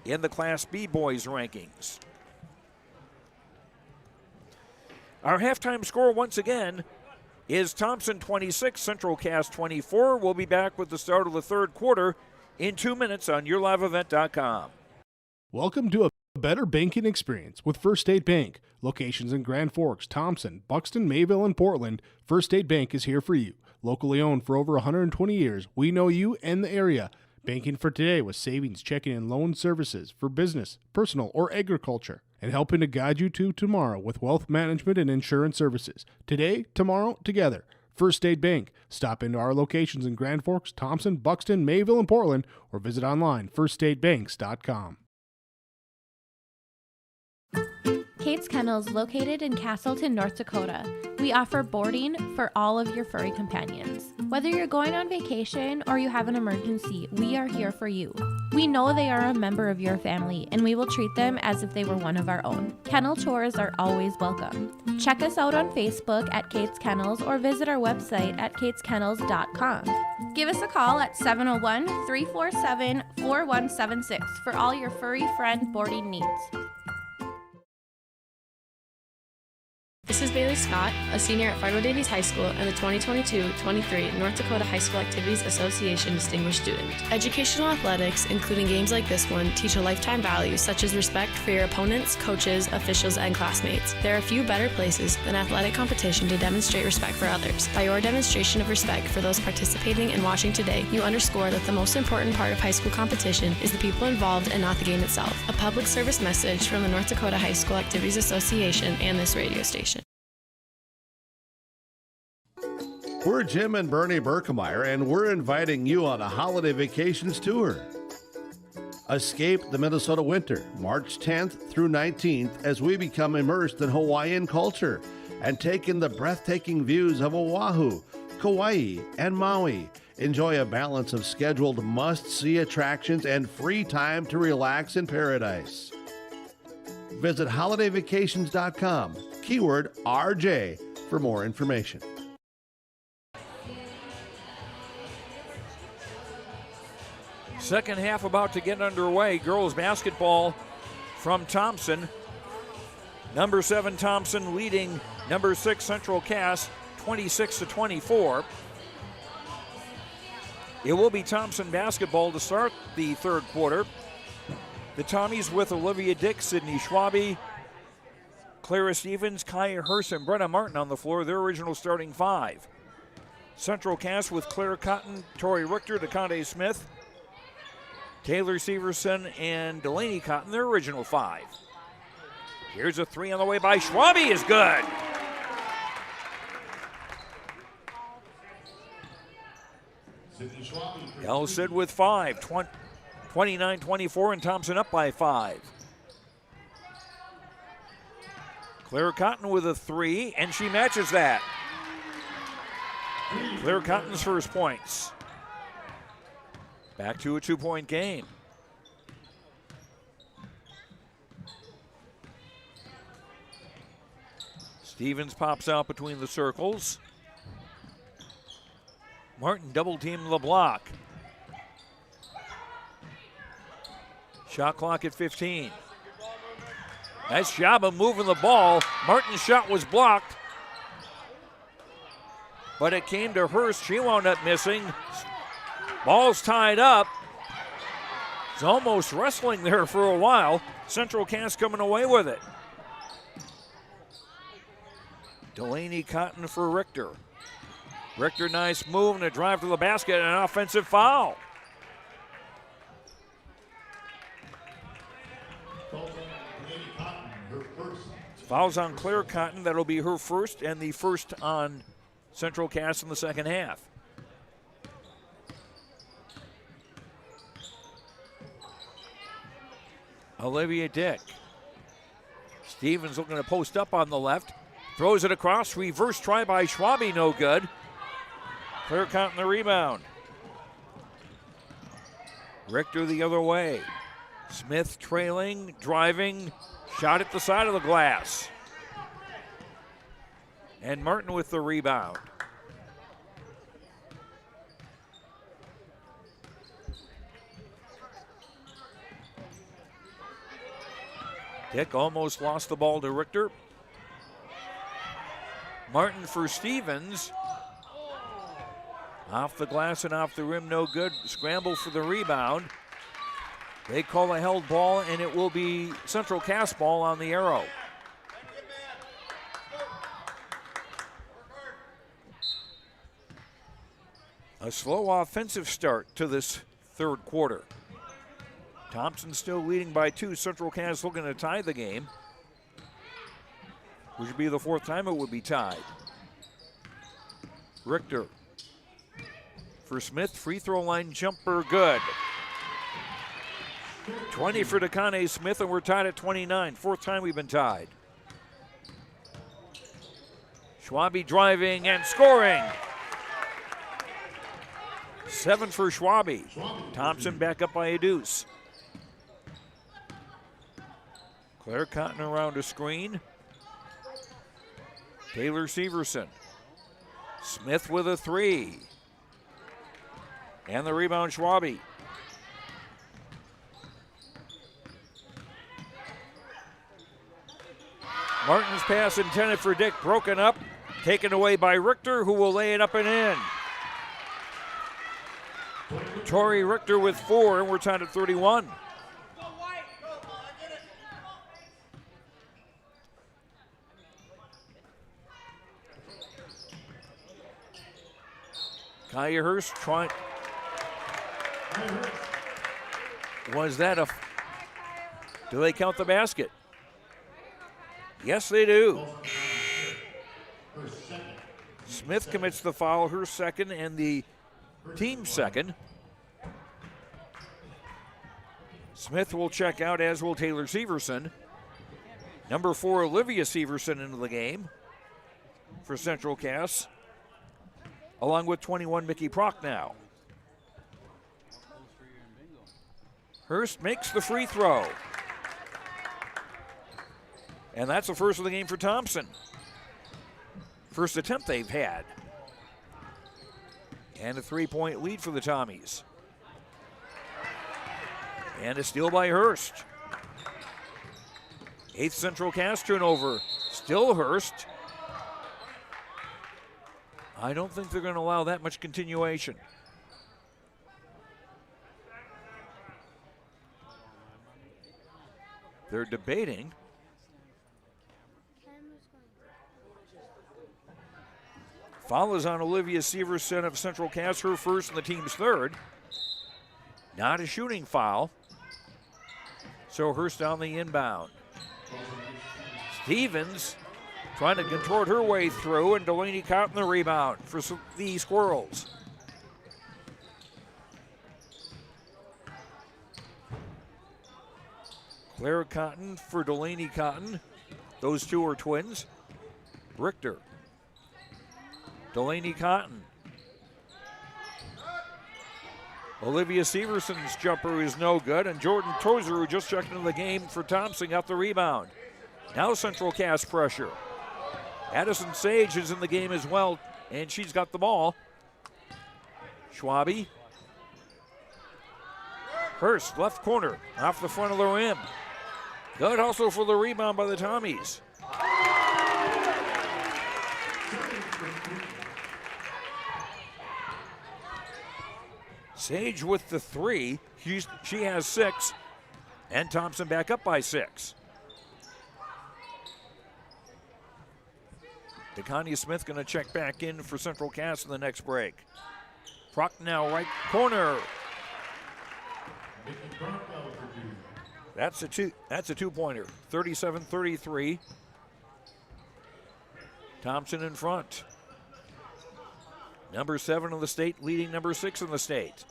in the Class B boys rankings. Our halftime score once again is Thompson 26, Central Cass 24. We'll be back with the start of the third quarter in 2 minutes on yourliveevent.com. Welcome to a better banking experience with First State Bank. Locations in Grand Forks, Thompson, Buxton, Mayville, and Portland, First State Bank is here for you. Locally owned for over 120 years, we know you and the area. Banking for today with savings, checking, and loan services for business, personal, or agriculture. And helping to guide you to tomorrow with wealth management and insurance services. Today, tomorrow, together. First State Bank. Stop into our locations in Grand Forks, Thompson, Buxton, Mayville, and Portland, or visit online firststatebanks.com. Kate's Kennels, located in Castleton, North Dakota. We offer boarding for all of your furry companions. Whether you're going on vacation or you have an emergency, we are here for you. We know they are a member of your family, and we will treat them as if they were one of our own. Kennel tours are always welcome. Check us out on Facebook at Kate's Kennels or visit our website at kateskennels.com. Give us a call at 701-347-4176 for all your furry friend boarding needs. This is Bailey Scott, a senior at Fargo Davies High School and the 2022-23 North Dakota High School Activities Association Distinguished Student. Educational athletics, including games like this one, teach a lifetime value such as respect for your opponents, coaches, officials, and classmates. There are few better places than athletic competition to demonstrate respect for others. By your demonstration of respect for those participating and watching today, you underscore that the most important part of high school competition is the people involved and not the game itself. A public service message from the North Dakota High School Activities Association and this radio station. We're Jim and Bernie Berkemeyer, and we're inviting you on a holiday vacations tour. Escape the Minnesota winter, March 10th through 19th, as we become immersed in Hawaiian culture and take in the breathtaking views of Oahu, Kauai, and Maui. Enjoy a balance of scheduled must-see attractions and free time to relax in paradise. Visit holidayvacations.com, keyword RJ, for more information. Second half about to get underway. Girls basketball from Thompson. Number 7 Thompson leading number 6 Central Cass 26-24. It will be Thompson basketball to start the third quarter. The Tommies with Olivia Dick, Sydney Schwabe, Clara Stevens, Kaya Hurst, and Brenna Martin on the floor, their original starting 5. Central Cass with Claire Cotton, Tori Richter, DeConte Smith, Taylor Severson, and Delaney Cotton, their original 5. Here's a 3 on the way by Schwabe, is good. Sid with 5, 29-24, and Thompson up by 5. Claire Cotton with a 3, and she matches that. Claire Cotton's first points. Back to a 2-point game. Stevens pops out between the circles. Martin double-teamed the block. Shot clock at 15. Nice job of moving the ball. Martin's shot was blocked, but it came to Hurst. She wound up missing. Ball's tied up. It's almost wrestling there for a while. Central Cass coming away with it. Delaney Cotton for Richter. Richter, nice move and a drive to the basket and an offensive foul. Fouls on Claire Cotton. That'll be her first and the first on Central Cass in the second half. Olivia Dick. Stevens looking to post up on the left. Throws it across. Reverse try by Schwabe, no good. Claire Cotton the rebound. Richter the other way. Smith trailing, driving, shot at the side of the glass. And Martin with the rebound. Dick almost lost the ball to Richter. Martin for Stevens. Off the glass and off the rim, no good. Scramble for the rebound. They call a held ball, and it will be Central Cass ball on the arrow. A slow offensive start to this third quarter. Thompson still leading by 2. Central Cass looking to tie the game, which would be the 4th time it would be tied. Richter for Smith, free throw line jumper, good. 20 for DeConne Smith, and we're tied at 29. 4th time we've been tied. Schwabe driving and scoring. 7 for Schwabe. Thompson back up by a deuce. Claire Cotton around a screen. Taylor Severson. Smith with a 3. And the rebound, Schwabe. Martin's pass intended for Dick, broken up, taken away by Richter, who will lay it up and in. Tori Richter with 4, and we're tied at 31. Kaya Hurst trying. Was that a? Do they count the basket? Yes, they do. Smith commits the foul, her second, and the team second. Smith will check out, as will Taylor Severson. Number 4, Olivia Severson into the game for Central Cass, along with 21, Mickey Prochnow. Hurst makes the free throw. And that's the first of the game for Thompson. First attempt they've had. And a 3-point lead for the Tommies. And a steal by Hurst. 8th Central Cass turnover. Still Hurst. I don't think they're going to allow that much continuation. They're debating. Foul is on Olivia Severson of Central Cass, her first and the team's third. Not a shooting foul. So Hurst on the inbound. Stevens trying to contort her way through, and Delaney Cotton the rebound for the Squirrels. Claire Cotton for Delaney Cotton. Those two are twins. Richter. Delaney Cotton. Olivia Severson's jumper is no good, and Jordan Tozer, who just checked into the game for Thompson, got the rebound. Now Central Cass pressure. Addison Sage is in the game as well, and she's got the ball. Schwabe. Hurst, left corner, off the front of the rim. Good hustle for the rebound by the Tommies. Sage with the 3. She has 6. And Thompson back up by 6. DeConnie Smith going to check back in for Central Cass in the next break. Prochnow right corner. That's a two-pointer. 37-33. Thompson in front. Number 7 in the state leading number 6 in the state.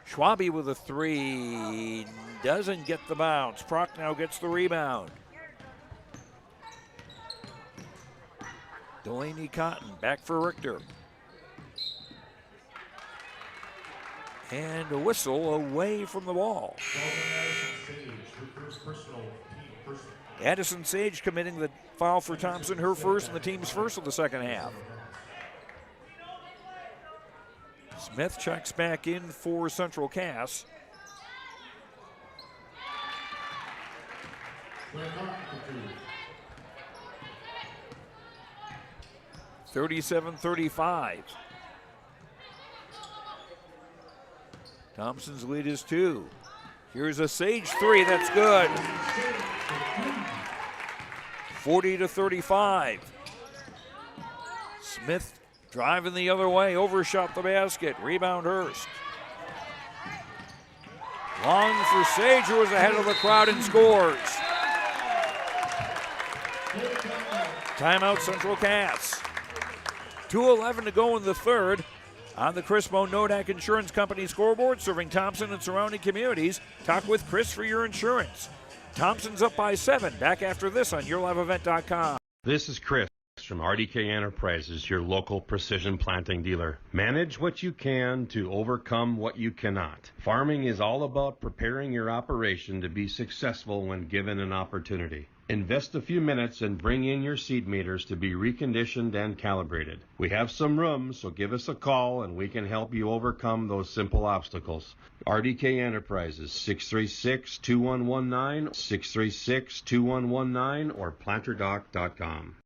Schwabe with a 3. Doesn't get the bounce. Prochnow gets the rebound. Delaney Cotton back for Richter. And a whistle away from the ball. Addison Sage committing the foul for Thompson, her first and the team's first of the second half. Smith checks back in for Central Cass. (37-35). Thompson's lead is 2. Here's a Sage 3, that's good. 40-35. Smith driving the other way, overshot the basket. Rebound Hurst. Long for Sage, who was ahead of the crowd and scores. Timeout, Central Cass. 2:11 to go in the third. On the Chris Moe Nodak Insurance Company scoreboard, serving Thompson and surrounding communities. Talk with Chris for your insurance. Thompson's up by 7. Back after this on YourLiveEvent.com. This is Chris from RDK Enterprises, your local precision planting dealer. Manage what you can to overcome what you cannot. Farming is all about preparing your operation to be successful when given an opportunity. Invest a few minutes and bring in your seed meters to be reconditioned and calibrated. We have some room, so give us a call and we can help you overcome those simple obstacles. RDK Enterprises, 636-2119, 636-2119, or planterdoc.com.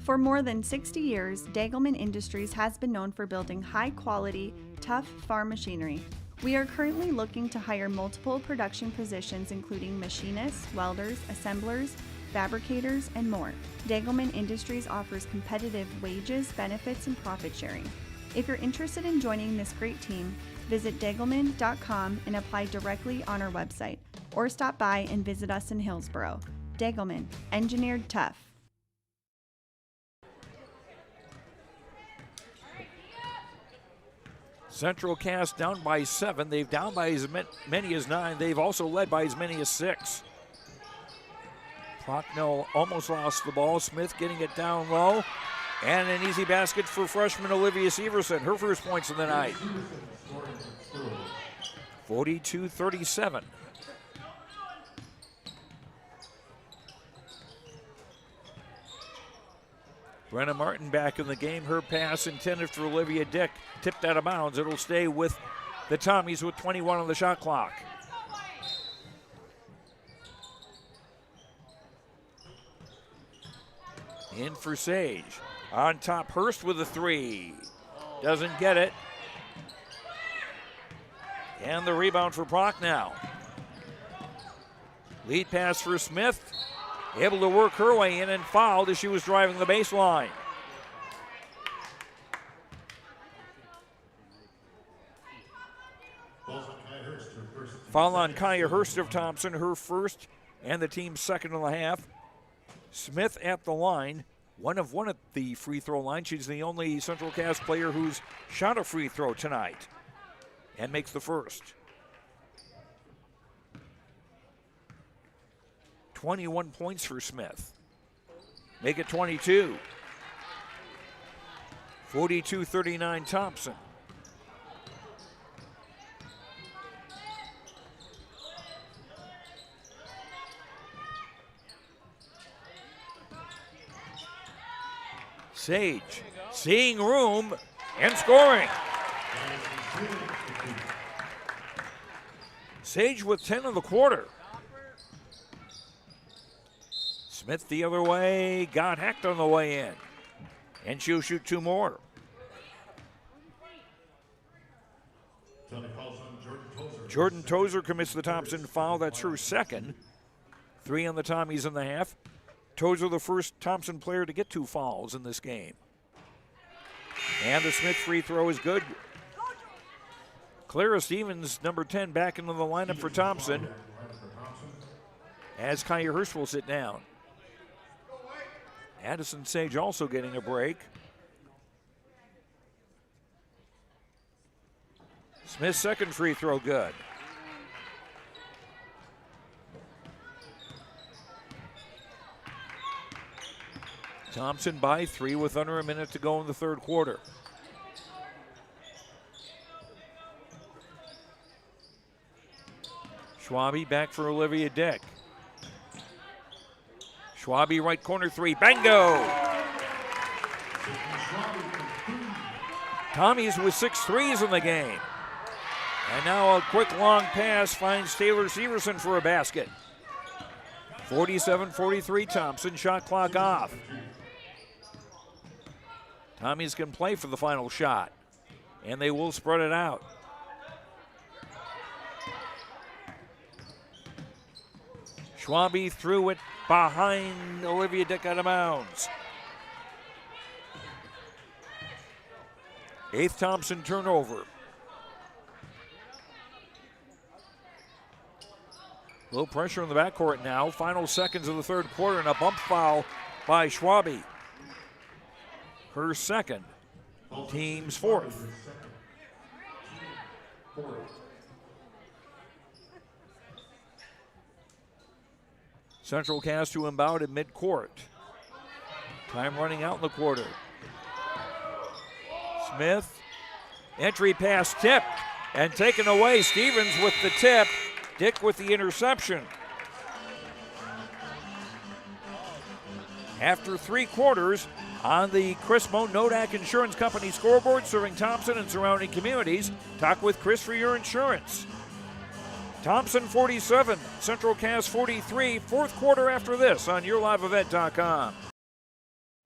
For more than 60 years, Dagelman Industries has been known for building high-quality, tough farm machinery. We are currently looking to hire multiple production positions including machinists, welders, assemblers, fabricators, and more. Dagelman Industries offers competitive wages, benefits, and profit sharing. If you're interested in joining this great team, visit dagelman.com and apply directly on our website, or stop by and visit us in Hillsboro. Dagelman, engineered tough. Central Cass down by 7. They've down by as many as 9. They've also led by as many as 6. Procknell almost lost the ball. Smith getting it down low. And an easy basket for freshman Olivia Severson. Her first points of the night. 42-37. Brenna Martin back in the game. Her pass intended for Olivia Dick, tipped out of bounds. It'll stay with the Tommies with 21 on the shot clock. In for Sage. On top, Hurst with a 3. Doesn't get it. And the rebound for Procknell. Lead pass for Smith. Able to work her way in and fouled as she was driving the baseline. Foul on Kaya Hurst of Thompson, her first and the team's second in the half. Smith at the line, 1 of 1 at the free throw line. She's the only Central Cass player who's shot a free throw tonight and makes the first. 21 points for Smith. Make it 22. 42-39 Thompson. Sage seeing room and scoring. Sage with 10 in the quarter. Smith the other way, got hacked on the way in. And she'll shoot 2 more. Jordan Tozer commits the Thompson foul. That's her second. 3 on the Tommies in the half. Tozer the first Thompson player to get 2 fouls in this game. And the Smith free throw is good. Clara Stevens, number 10, back into the lineup for Thompson. As Kaya Hurst will sit down. Addison Sage also getting a break. Smith's second free throw good. Thompson by 3 with under a minute to go in the third quarter. Schwabe back for Olivia Dick. Schwabe right corner 3, bango! Tommy's with 6 threes in the game. And now a quick long pass finds Taylor Severson for a basket. 47-43 Thompson, shot clock off. Tommy's can play for the final shot, and they will spread it out. Schwabe threw it behind Olivia Dick out of bounds. 8th Thompson turnover. Low pressure in the backcourt now. Final seconds of the third quarter, and a bump foul by Schwabe. Her second, team's fourth. Central Cass to inbound at midcourt. Time running out in the quarter. Smith, entry pass tipped and taken away. Stevens with the tip. Dick with the interception. After 3 quarters, on the Chris Moan Nodak Insurance Company scoreboard, serving Thompson and surrounding communities. Talk with Chris for your insurance. Thompson 47, Central Cass 43. Fourth quarter after this on YourLiveEvent.com.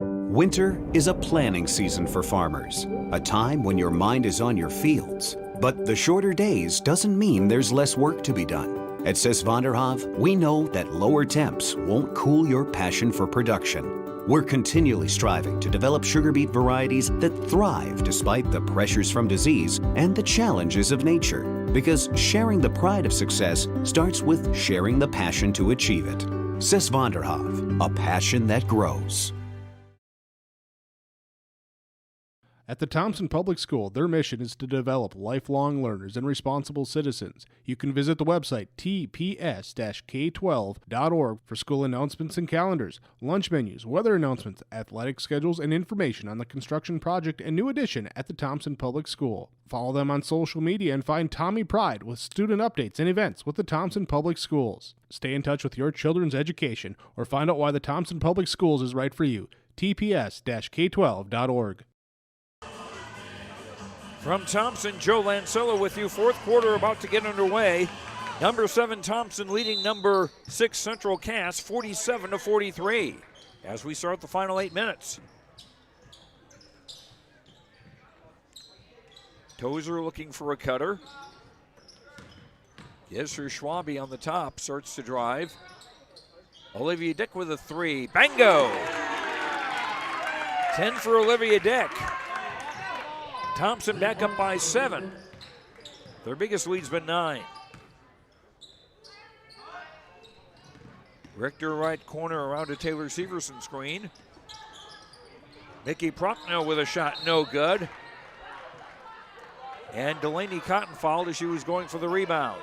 Winter is a planning season for farmers, a time when your mind is on your fields. But the shorter days doesn't mean there's less work to be done. At Sis van der Haaf, we know that lower temps won't cool your passion for production. We're continually striving to develop sugar beet varieties that thrive despite the pressures from disease and the challenges of nature. Because sharing the pride of success starts with sharing the passion to achieve it. Sis van der Haaf, a passion that grows. At the Thompson Public School, their mission is to develop lifelong learners and responsible citizens. You can visit the website tps-k12.org for school announcements and calendars, lunch menus, weather announcements, athletic schedules, and information on the construction project and new addition at the Thompson Public School. Follow them on social media and find Tommy Pride with student updates and events with the Thompson Public Schools. Stay in touch with your children's education or find out why the Thompson Public Schools is right for you. tps-k12.org. From Thompson, Joe Lancella with you. Fourth quarter about to get underway. Number 7 Thompson leading number 6 Central Cass 47-43 as we start the final 8 minutes. Tozer looking for a cutter. Gives her Schwabe on the top, starts to drive. Olivia Dick with a 3. Bango! 10 for Olivia Dick. Thompson back up by 7. Their biggest lead's been 9. Richter right corner around a Taylor Severson screen. Mickey Prochnow with a shot, no good. And Delaney Cotton fouled as she was going for the rebound.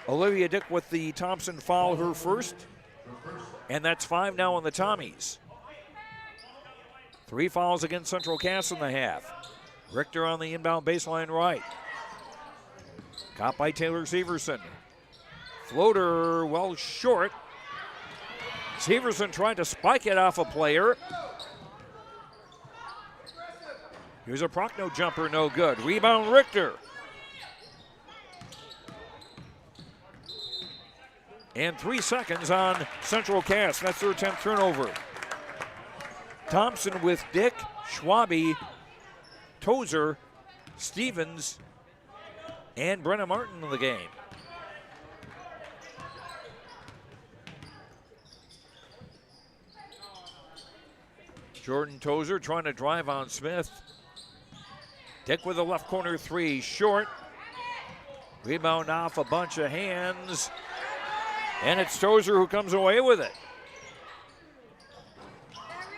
Olivia Dick with the Thompson foul, her first. And that's 5 now on the Tommies. 3 fouls against Central Cass in the half. Richter on the inbound baseline right. Caught by Taylor Severson. Floater well short. Severson tried to spike it off a player. Here's a Prochnow jumper, no good. Rebound Richter. And 3 seconds on Central Cass. That's their 10th turnover. Thompson with Dick, Schwabe, Tozer, Stevens, and Brenna Martin in the game. Jordan Tozer trying to drive on Smith. Dick with a left corner 3, short. Rebound off a bunch of hands. And it's Tozer who comes away with it.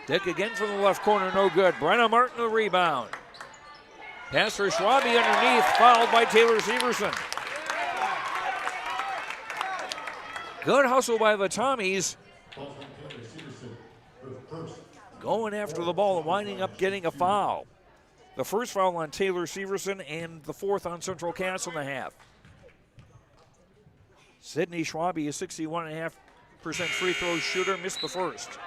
Dick again from the left corner, no good. Brenna Martin the rebound. Pass for Schwabe underneath, fouled by Taylor Severson. Good hustle by the Tommies. Going after the ball and winding up getting a foul. The first foul on Taylor Severson and the 4th on Central Cass in the half. Sydney Schwabe, a 61.5% free throw shooter, missed the first.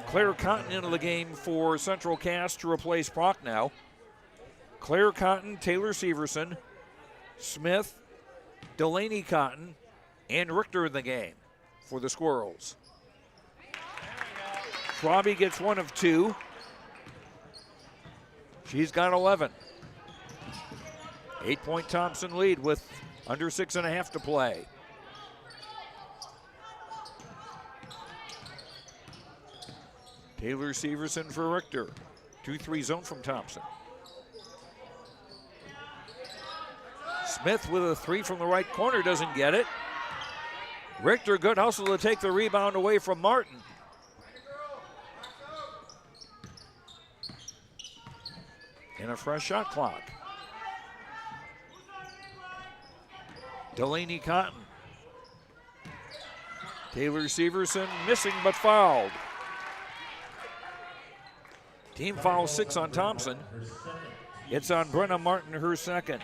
Claire Cotton into the game for Central Cass to replace Prochnow. Claire Cotton, Taylor Severson, Smith, Delaney Cotton, and Richter in the game for the Squirrels. Schwabe gets 1 of 2. She's got 11. 8-point Thompson lead with under 6.5 to play. Taylor Severson for Richter. 2-3 zone from Thompson. Smith with a three from the right corner, doesn't get it. Richter, good hustle to take the rebound away from Martin. And a fresh shot clock. Delaney Cotton. Taylor Severson missing but fouled. Team foul 6 on Thompson. It's on Brenna Martin, her second.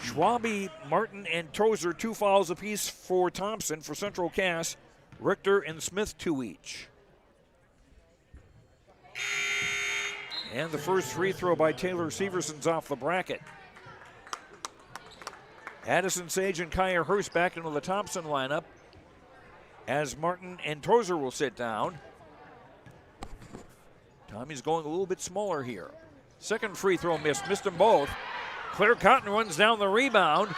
Schwabe, Martin, and Tozer, 2 fouls apiece for Thompson. For Central Cass, Richter and Smith 2 each. And the first free throw by Taylor Severson's off the bracket. Addison Sage and Kaya Hurst back into the Thompson lineup as Martin and Tozer will sit down. Tommy's going a little bit smaller here. Second free throw missed them both. Claire Cotton runs down the rebound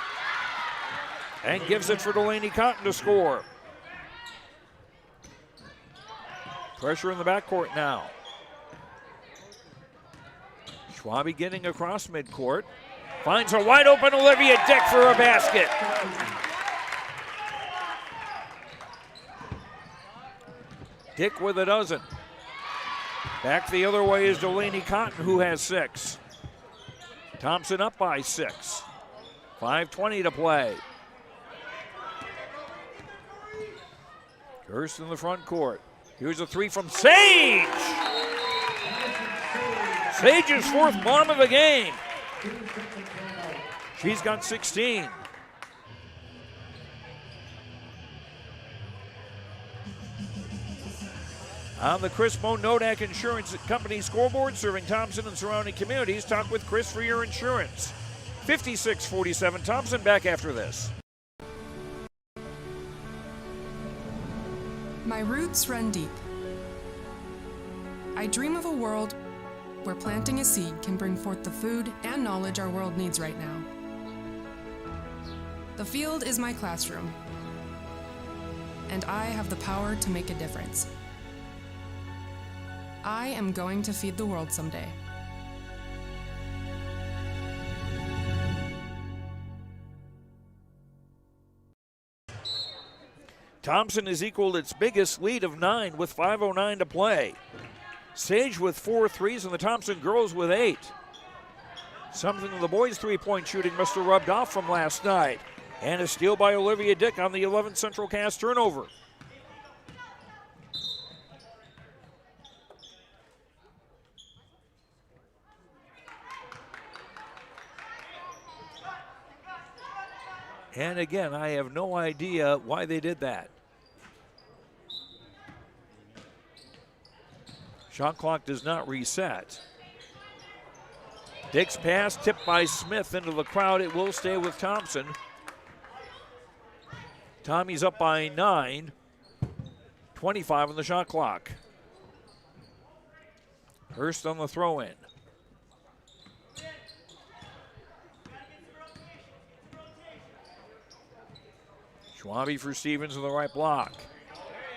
and gives it for Delaney Cotton to score. Pressure in the backcourt now. Schwabe getting across midcourt. Finds a wide open Olivia Dick for a basket. Dick with a dozen. Back the other way is Delaney Cotton, who has 6. Thompson up by 6. 5:20 to play. Hurst in the front court. Here's a three from Sage. Sage's 4th bomb of the game. She's got 16. On the Chris Moe Nodak Insurance Company scoreboard, serving Thompson and surrounding communities, talk with Chris for your insurance. 56-47 Thompson, back after this. My roots run deep. I dream of a world where planting a seed can bring forth the food and knowledge our world needs right now. The field is my classroom, and I have the power to make a difference. I am going to feed the world someday. Thompson has equaled its biggest lead of 9 with 5:09 to play. Sage with 4 threes and the Thompson girls with 8. Something the boys' three-point shooting must have rubbed off from last night. And a steal by Olivia Dick on the 11th Central Cass turnover. And again, I have no idea why they did that. Shot clock does not reset. Dick's pass tipped by Smith into the crowd. It will stay with Thompson. Tommy's up by 9. 25 on the shot clock. Hurst on the throw-in. Schwabe for Stevens in the right block.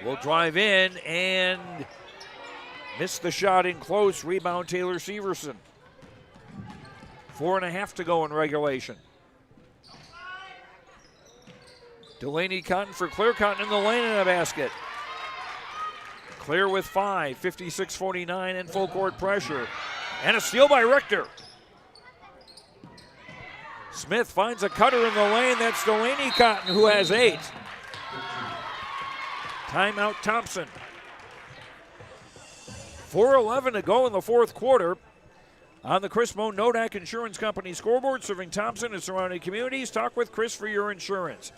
Will drive in and miss the shot in close. Rebound Taylor Severson. 4.5 to go in regulation. Delaney Cotton for Claire Cotton in the lane and a basket. Claire with 5, 56-49 and full court pressure. And a steal by Richter. Smith finds a cutter in the lane. That's Delaney Cotton, who has 8. Timeout Thompson. 4:11 to go in the fourth quarter. On the Chris Moe Nodak Insurance Company scoreboard, serving Thompson and surrounding communities, talk with Chris for your insurance.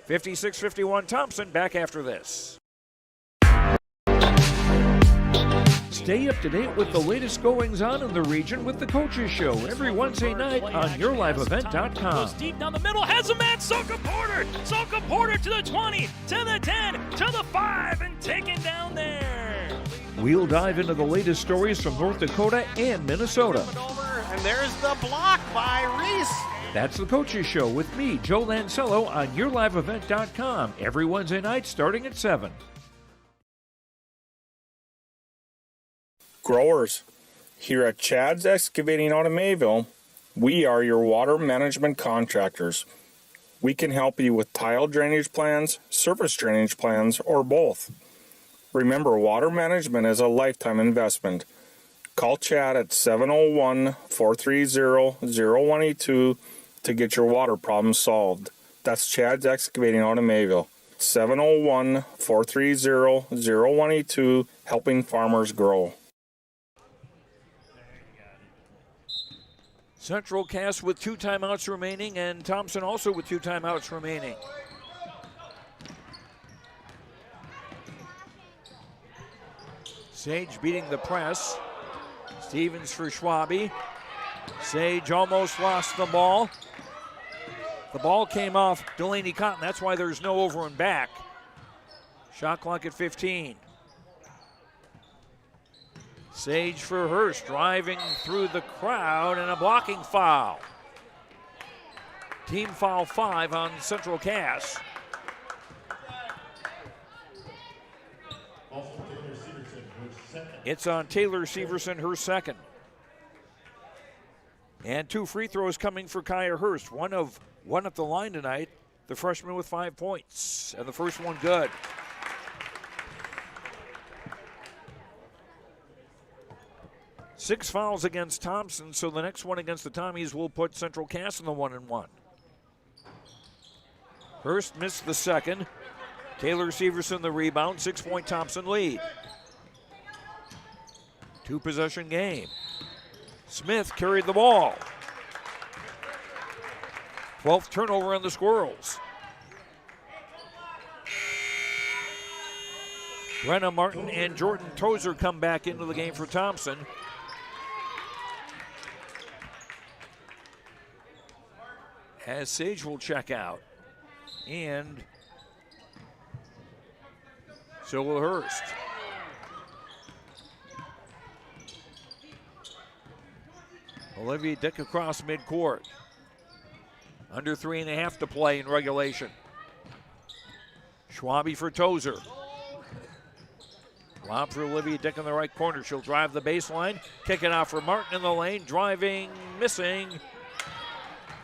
56-51 Thompson, back after this. Stay up to date with the latest goings-on in the region with the Coaches Show every Wednesday night on YourLiveEvent.com. Goes deep down the middle, has a man, Soka Porter! Soka Porter to the 20, to the 10, to the 5, and taken down there. We'll dive into the latest stories from North Dakota and Minnesota. And there's the block by Reese. That's the Coaches Show with me, Joe Lancello, on YourLiveEvent.com every Wednesday night starting at 7. Growers, here at Chad's Excavating out of Mayville, We are your water management contractors. We can help you with tile drainage plans, surface drainage plans, or both. Remember, water management is a lifetime investment. Call Chad at 701-430-0182 to get your water problem solved. That's Chad's Excavating out of Mayville. 701-430-0182, helping farmers grow. Central Cass with 2 timeouts remaining, and Thompson also with 2 timeouts remaining. Sage beating the press. Stevens for Schwabe. Sage almost lost the ball. The ball came off Delaney Cotton. That's why there's no over and back. Shot clock at 15. Sage for Hurst, driving through the crowd, and a blocking foul. Team foul 5 on Central Cass. It's on Taylor Severson, her second. And 2 free throws coming for Kaya Hurst. One at the line tonight, the freshman with 5 points. And the first one good. Six fouls against Thompson, so the next one against the Tommies will put Central Cass in the 1-and-1. Hurst missed the second. Taylor Severson the rebound, 6-point Thompson lead. 2-possession game. Smith carried the ball. 12th turnover on the Squirrels. Brenna Martin and Jordan Tozer come back into the game for Thompson. As Sage will check out. And so will Hurst. Olivia Dick across midcourt. Under 3.5 to play in regulation. Schwabe for Tozer. Lob for Olivia Dick in the right corner. She'll drive the baseline. Kick it off for Martin in the lane. Driving, missing.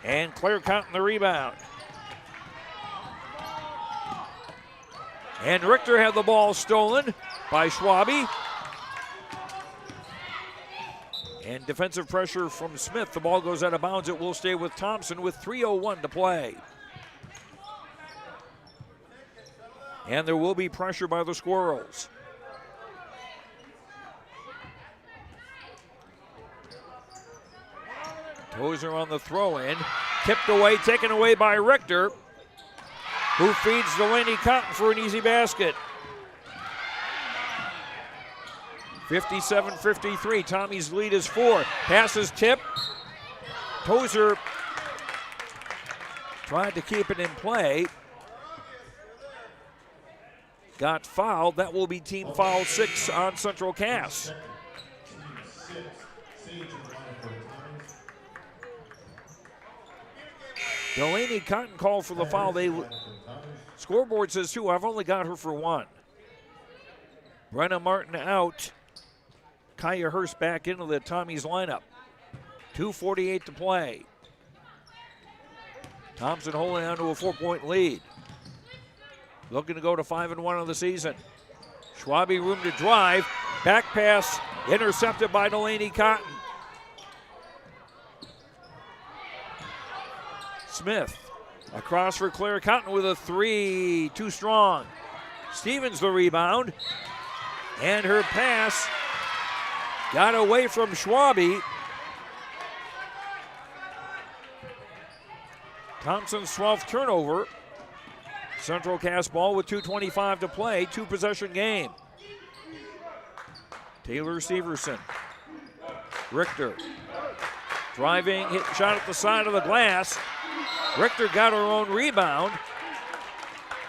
And Claire Cotton the rebound. And Richter had the ball stolen by Schwabe. And defensive pressure from Smith. The ball goes out of bounds. It will stay with Thompson with 3:01 to play. And there will be pressure by the Squirrels. Tozer on the throw-in. Tipped away, taken away by Richter, who feeds Delaney Cotton for an easy basket. 57-53, Tommy's lead is 4. Passes tip. Tozer tried to keep it in play. Got fouled. That will be team foul 6 on Central Cass. Delaney Cotton called for the foul. Scoreboard says 2. I've only got her for 1. Brenna Martin out. Kaya Hurst back into the Tommies lineup. 2:48 to play. Thompson holding on to a 4-point lead. Looking to go to 5-1 on the season. Schwabe room to drive. Back pass intercepted by Delaney Cotton. Smith across for Claire Cotton with a 3. Too strong. Stevens the rebound. And her pass got away from Schwabe. Thompson's 12th turnover. Central Cass ball with 2:25 to play. 2-possession game. Taylor Severson. Richter. Driving, hit shot at the side of the glass. Richter got her own rebound.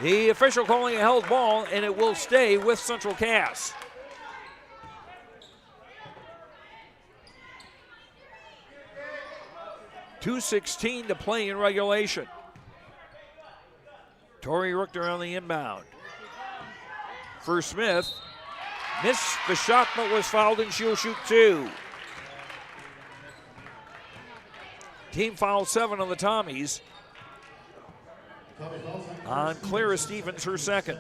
The official calling a held ball, and it will stay with Central Cass. .216 to play in regulation. Tori Richter on the inbound. For Smith. Missed the shot but was fouled, and she'll shoot 2. Team foul 7 on the Tommies. On Clara Stevens, her second.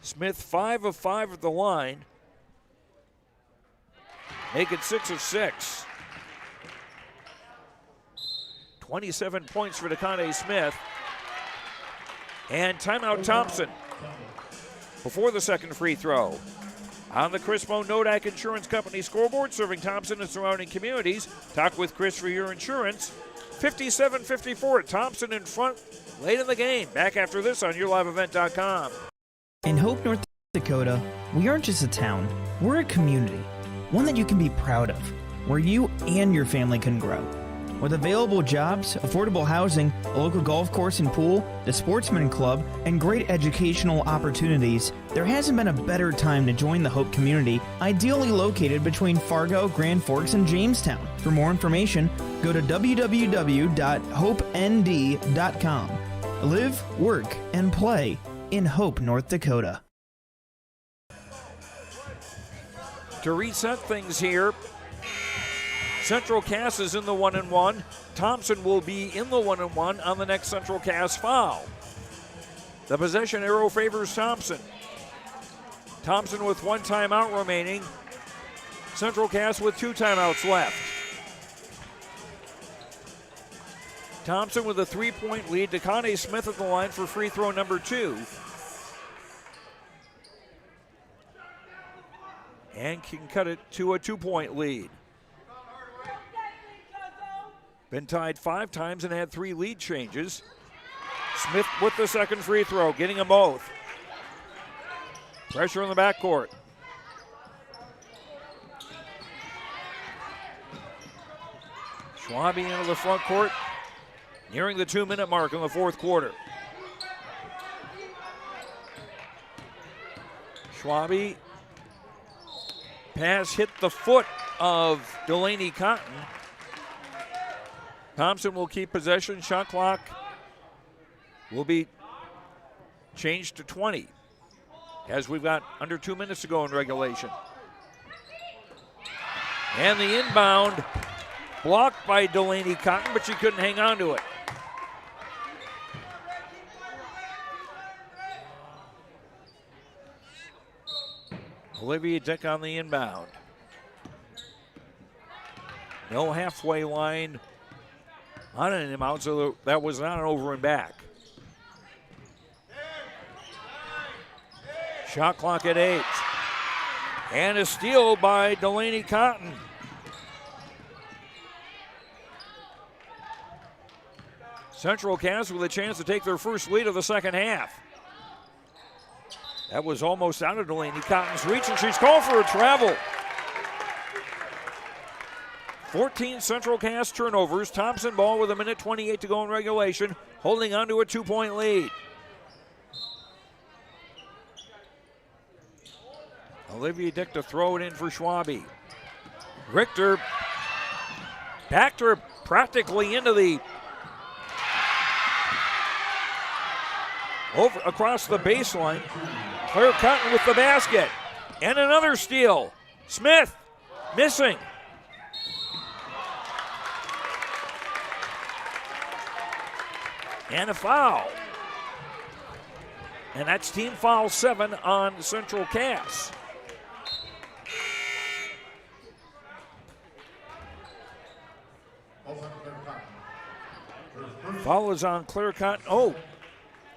Smith 5 of 5 at the line. Make it 6 of 6. 27 points for DeConne Smith. And timeout Thompson before the second free throw. On the Chris Moe Nodak Insurance Company scoreboard, serving Thompson and surrounding communities. Talk with Chris for your insurance. 57-54, Thompson in front late in the game. Back after this on YourLiveEvent.com. In Hope, North Dakota, we aren't just a town, we're a community. One that you can be proud of, where you and your family can grow. With available jobs, affordable housing, a local golf course and pool, the Sportsman Club, and great educational opportunities, there hasn't been a better time to join the Hope community, ideally located between Fargo, Grand Forks, and Jamestown. For more information, go to www.hopend.com. Live, work, and play in Hope, North Dakota. To reset things here, Central Cass is in the 1-1. Thompson will be in the 1-1 on the next Central Cass foul. The possession arrow favors Thompson. Thompson with 1 timeout remaining. Central Cass with 2 timeouts left. Thompson with a 3-point lead. DeConne Smith at the line for free throw number 2. And can cut it to a 2-point lead. Been tied 5 times and had 3 lead changes. Smith with the second free throw, getting them both. Pressure in the backcourt. Schwabe into the front court, nearing the 2-minute mark in the fourth quarter. Schwabe, pass hit the foot of Delaney Cotton. Thompson will keep possession. Shot clock will be changed to 20 as we've got under 2 minutes to go in regulation. And the inbound blocked by Delaney Cotton, but she couldn't hang on to it. Olivia Dick on the inbound. No halfway line on an inbound, so that was not an over and back. Shot clock at 8. And a steal by Delaney Cotton. Central Cass with a chance to take their first lead of the second half. That was almost out of Delaney Cotton's reach, and she's called for a travel. 14 Central Cass turnovers. Thompson ball with 1:28 to go in regulation, holding on to a 2-point lead. Olivia Dick to throw it in for Schwabe. Richter backed her practically into the over across the baseline. Claire Cotton with the basket. And another steal. Smith missing. And a foul. And that's team foul 7 on Central Cass. Foul is on Claire Cotton. Oh,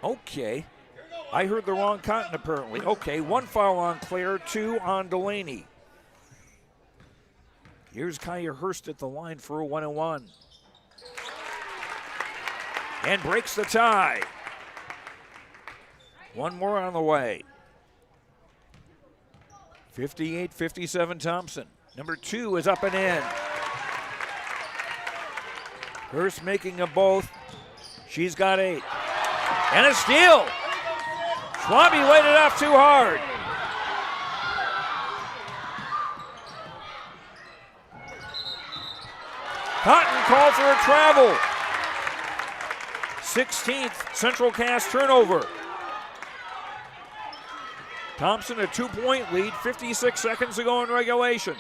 okay. I heard the wrong Cotton apparently. Okay, 1 foul on Claire, 2 on Delaney. Here's Kaya Hurst at the line for a 1-1. And breaks the tie. 1 more on the way. 58-57 Thompson. Number 2 is up and in. Hurst making them both. She's got 8. And a steal. Schwabe waited off too hard. Cotton called for a travel. 16th Central Cass turnover. Thompson a 2-point lead, 56 seconds to go in regulation.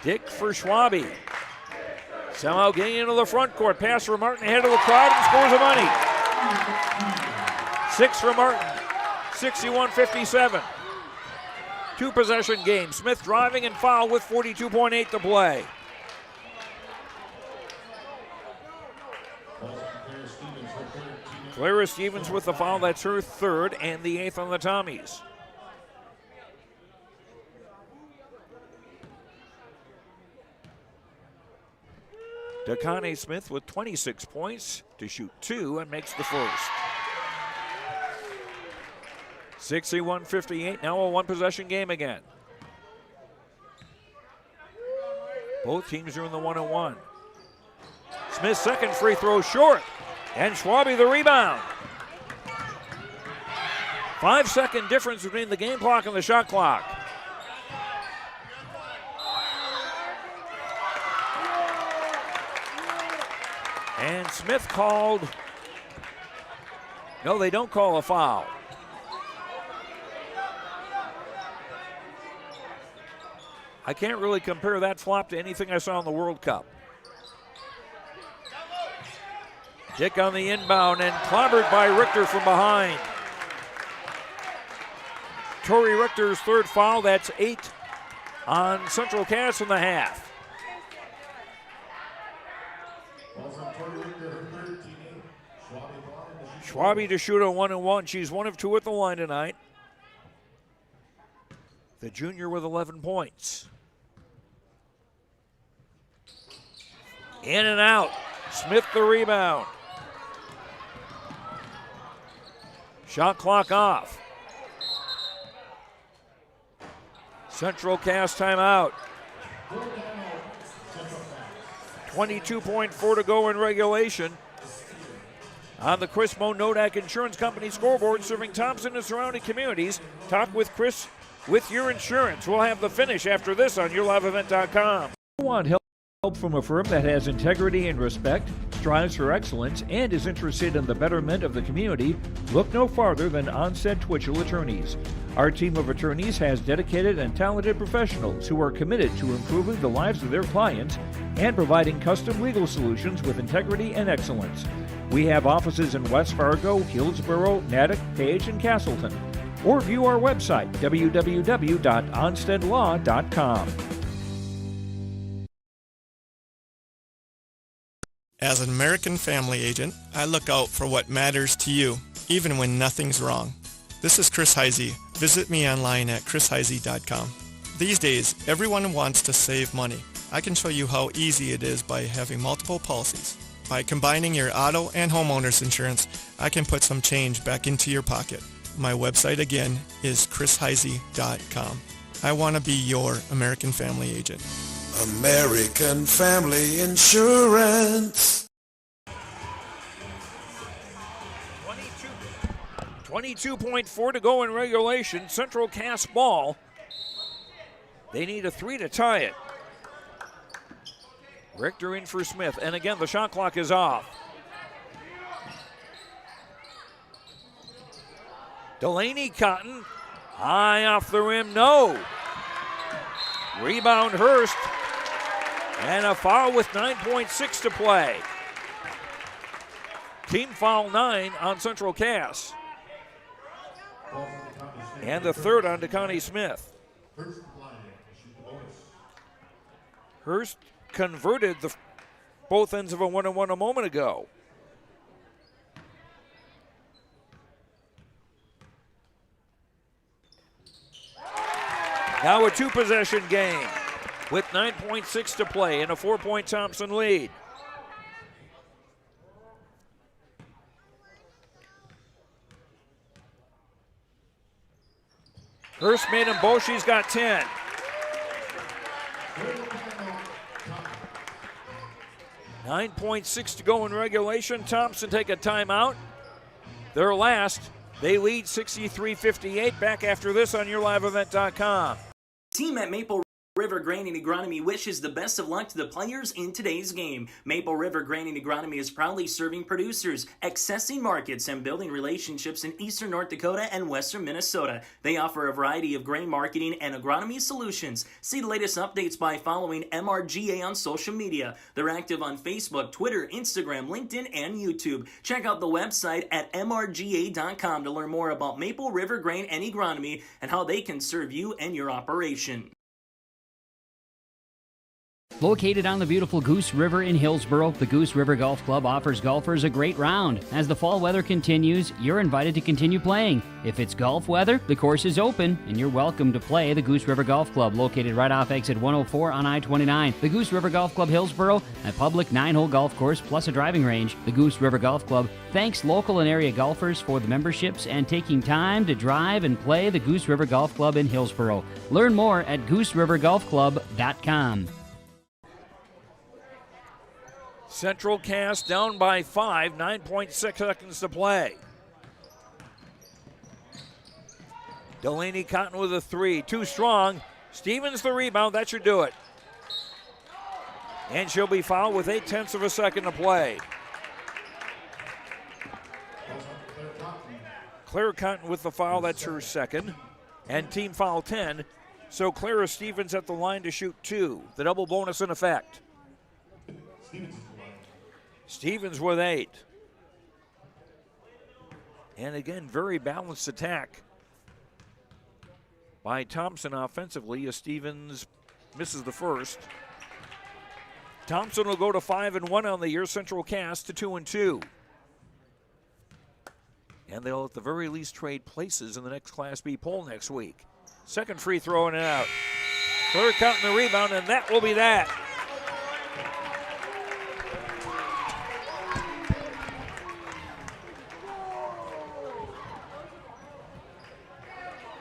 Dick for Schwabe. Somehow getting into the front court. Pass for Martin ahead of the crowd and scores the money. 6 for Martin. 61-57. 2-possession game. Smith driving and foul with 42.8 to play. Clara Stevens with the foul. That's her 3rd and the 8th on the Tommies. Dakani Smith with 26 points to shoot 2 and makes the first. 61-58, now a 1-possession game again. Both teams are in the 1-on-1. Smith's second free throw short, and Schwabe the rebound. 5-second difference between the game clock and the shot clock. And Smith called, no, they don't call a foul. I can't really compare that flop to anything I saw in the World Cup. Dick on the inbound and clobbered by Richter from behind. Tori Richter's 3rd foul, that's 8 on Central Cass in the half. Schwabe to shoot a 1-on-1. She's 1 of 2 at the line tonight. The junior with 11 points. In and out. Smith the rebound. Shot clock off. Central Cass timeout. 22.4 to go in regulation. On the Chris Moe Nodak Insurance Company scoreboard, serving Thompson and surrounding communities. Talk with Chris with your insurance. We'll have the finish after this on YourLiveEvent.com. Want help from a firm that has integrity and respect, strives for excellence, and is interested in the betterment of the community? Look no farther than Onstead Twitchell Attorneys. Our team of attorneys has dedicated and talented professionals who are committed to improving the lives of their clients and providing custom legal solutions with integrity and excellence. We have offices in West Fargo, Hillsborough, Natick, Page, and Castleton. Or view our website, www.onsteadlaw.com. As an American family agent, I look out for what matters to you, even when nothing's wrong. This is Chris Heisey. Visit me online at chrisheisey.com. These days, everyone wants to save money. I can show you how easy it is by having multiple policies. By combining your auto and homeowner's insurance, I can put some change back into your pocket. My website again is chrisheisey.com. I want to be your American family agent. American Family Insurance. 22.4 to go in regulation. Central Cass ball. They need a 3 to tie it. Richter in for Smith, and again the shot clock is off. Delaney Cotton, high off the rim, no. Rebound Hurst, and a foul with 9.6 to play. Team foul 9 on Central Cass. And the 3rd on Dakani Smith. Hurst converted both ends of a 1-on-1 a moment ago. Now a 2-possession game with 9.6 to play and a 4-point Thompson lead. Hurst made them both. She's got 10. .6 to go in regulation. Thompson take a timeout. Their last. They lead 63-58. Back after this on YourLiveEvent.com. Team at Maple River Grain and Agronomy wishes the best of luck to the players in today's game. Maple River Grain and Agronomy is proudly serving producers, accessing markets, and building relationships in eastern North Dakota and western Minnesota. They offer a variety of grain marketing and agronomy solutions. See the latest updates by following MRGA on social media. They're active on Facebook, Twitter, Instagram, LinkedIn, and YouTube. Check out the website at mrga.com to learn more about Maple River Grain and Agronomy and how they can serve you and your operation. Located on the beautiful Goose River in Hillsboro, the Goose River Golf Club offers golfers a great round. As the fall weather continues, you're invited to continue playing. If it's golf weather, the course is open, and you're welcome to play the Goose River Golf Club, located right off exit 104 on I-29. The Goose River Golf Club Hillsboro, a public 9-hole golf course plus a driving range. The Goose River Golf Club thanks local and area golfers for the memberships and taking time to drive and play the Goose River Golf Club in Hillsboro. Learn more at GooseRiverGolfClub.com. Central Cass down by 5, 9.6 seconds to play. Delaney Cotton with a 3, too strong. Stevens the rebound, that should do it. And she'll be fouled with 0.8 of a second to play. Claire Cotton with the foul, that's her second. And team foul 10, so Clara Stevens at the line to shoot 2. The double bonus in effect. Stevens with 8. And again, very balanced attack by Thompson offensively as Stevens misses the first. Thompson will go to 5-1 on the year. Central Cass to 2-2. And they'll at the very least trade places in the next Class B poll next week. Second free throw in and out. Claire Cotton the rebound, and that will be that.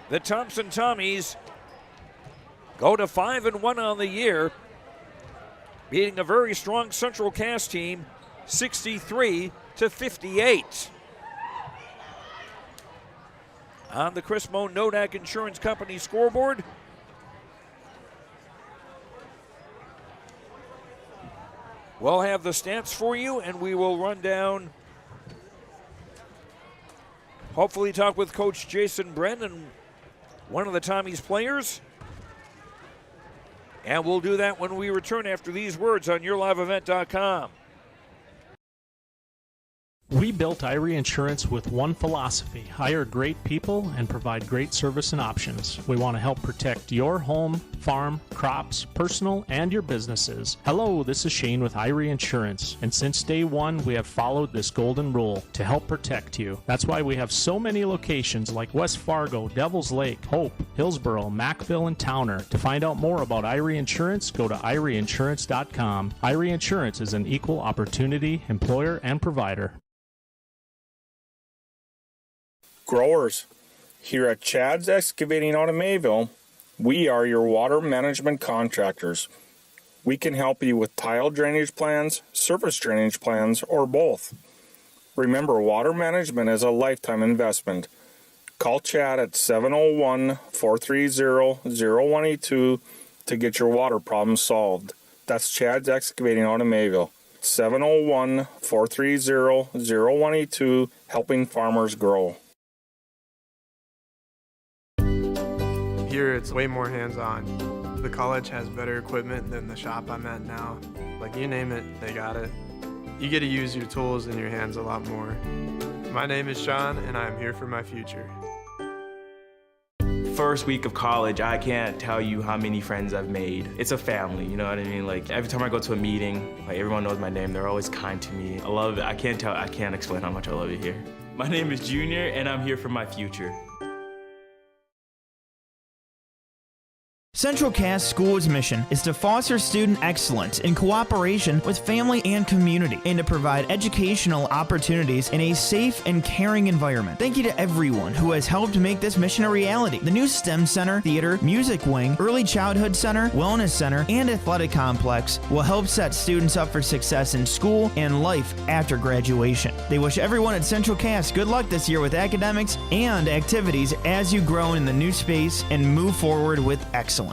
The Thompson Tommies go to 5-1 on the year, beating a very strong Central Cass team, 63-58. On the Chris Moe Nodak Insurance Company scoreboard, we'll have the stats for you, and we will run down, hopefully talk with Coach Jason Brennan, one of the Tommies players. And we'll do that when we return after these words on YourLiveEvent.com. We built Irie Insurance with one philosophy: hire great people and provide great service and options. We want to help protect your home, farm, crops, personal, and your businesses. Hello, this is Shane with Irie Insurance, and since day one, we have followed this golden rule to help protect you. That's why we have so many locations like West Fargo, Devils Lake, Hope, Hillsboro, Mackville, and Towner. To find out more about Irie Insurance, go to IrieInsurance.com. Irie Insurance is an equal opportunity employer and provider. Growers, here at Chad's Excavating out of Mayville, we are your water management contractors. We can help you with tile drainage plans, surface drainage plans, or both. Remember, water management is a lifetime investment. Call Chad at 701-430-0182 to get your water problems solved. That's Chad's Excavating out of Mayville. 701-430-0182, helping farmers grow. Here it's way more hands-on. The college has better equipment than the shop I'm at now. Like, you name it, they got it. You get to use your tools and your hands a lot more. My name is Sean, and I am here for my future. First week of college, I can't tell you how many friends I've made. It's a family, you know what I mean? Like, every time I go to a meeting, like, everyone knows my name. They're always kind to me. I love it. I can't explain how much I love it here. My name is Junior, and I'm here for my future. Central Cass School's mission is to foster student excellence in cooperation with family and community, and to provide educational opportunities in a safe and caring environment. Thank you to everyone who has helped make this mission a reality. The new STEM Center, Theater, Music Wing, Early Childhood Center, Wellness Center, and Athletic Complex will help set students up for success in school and life after graduation. They wish everyone at Central Cass good luck this year with academics and activities as you grow in the new space and move forward with excellence.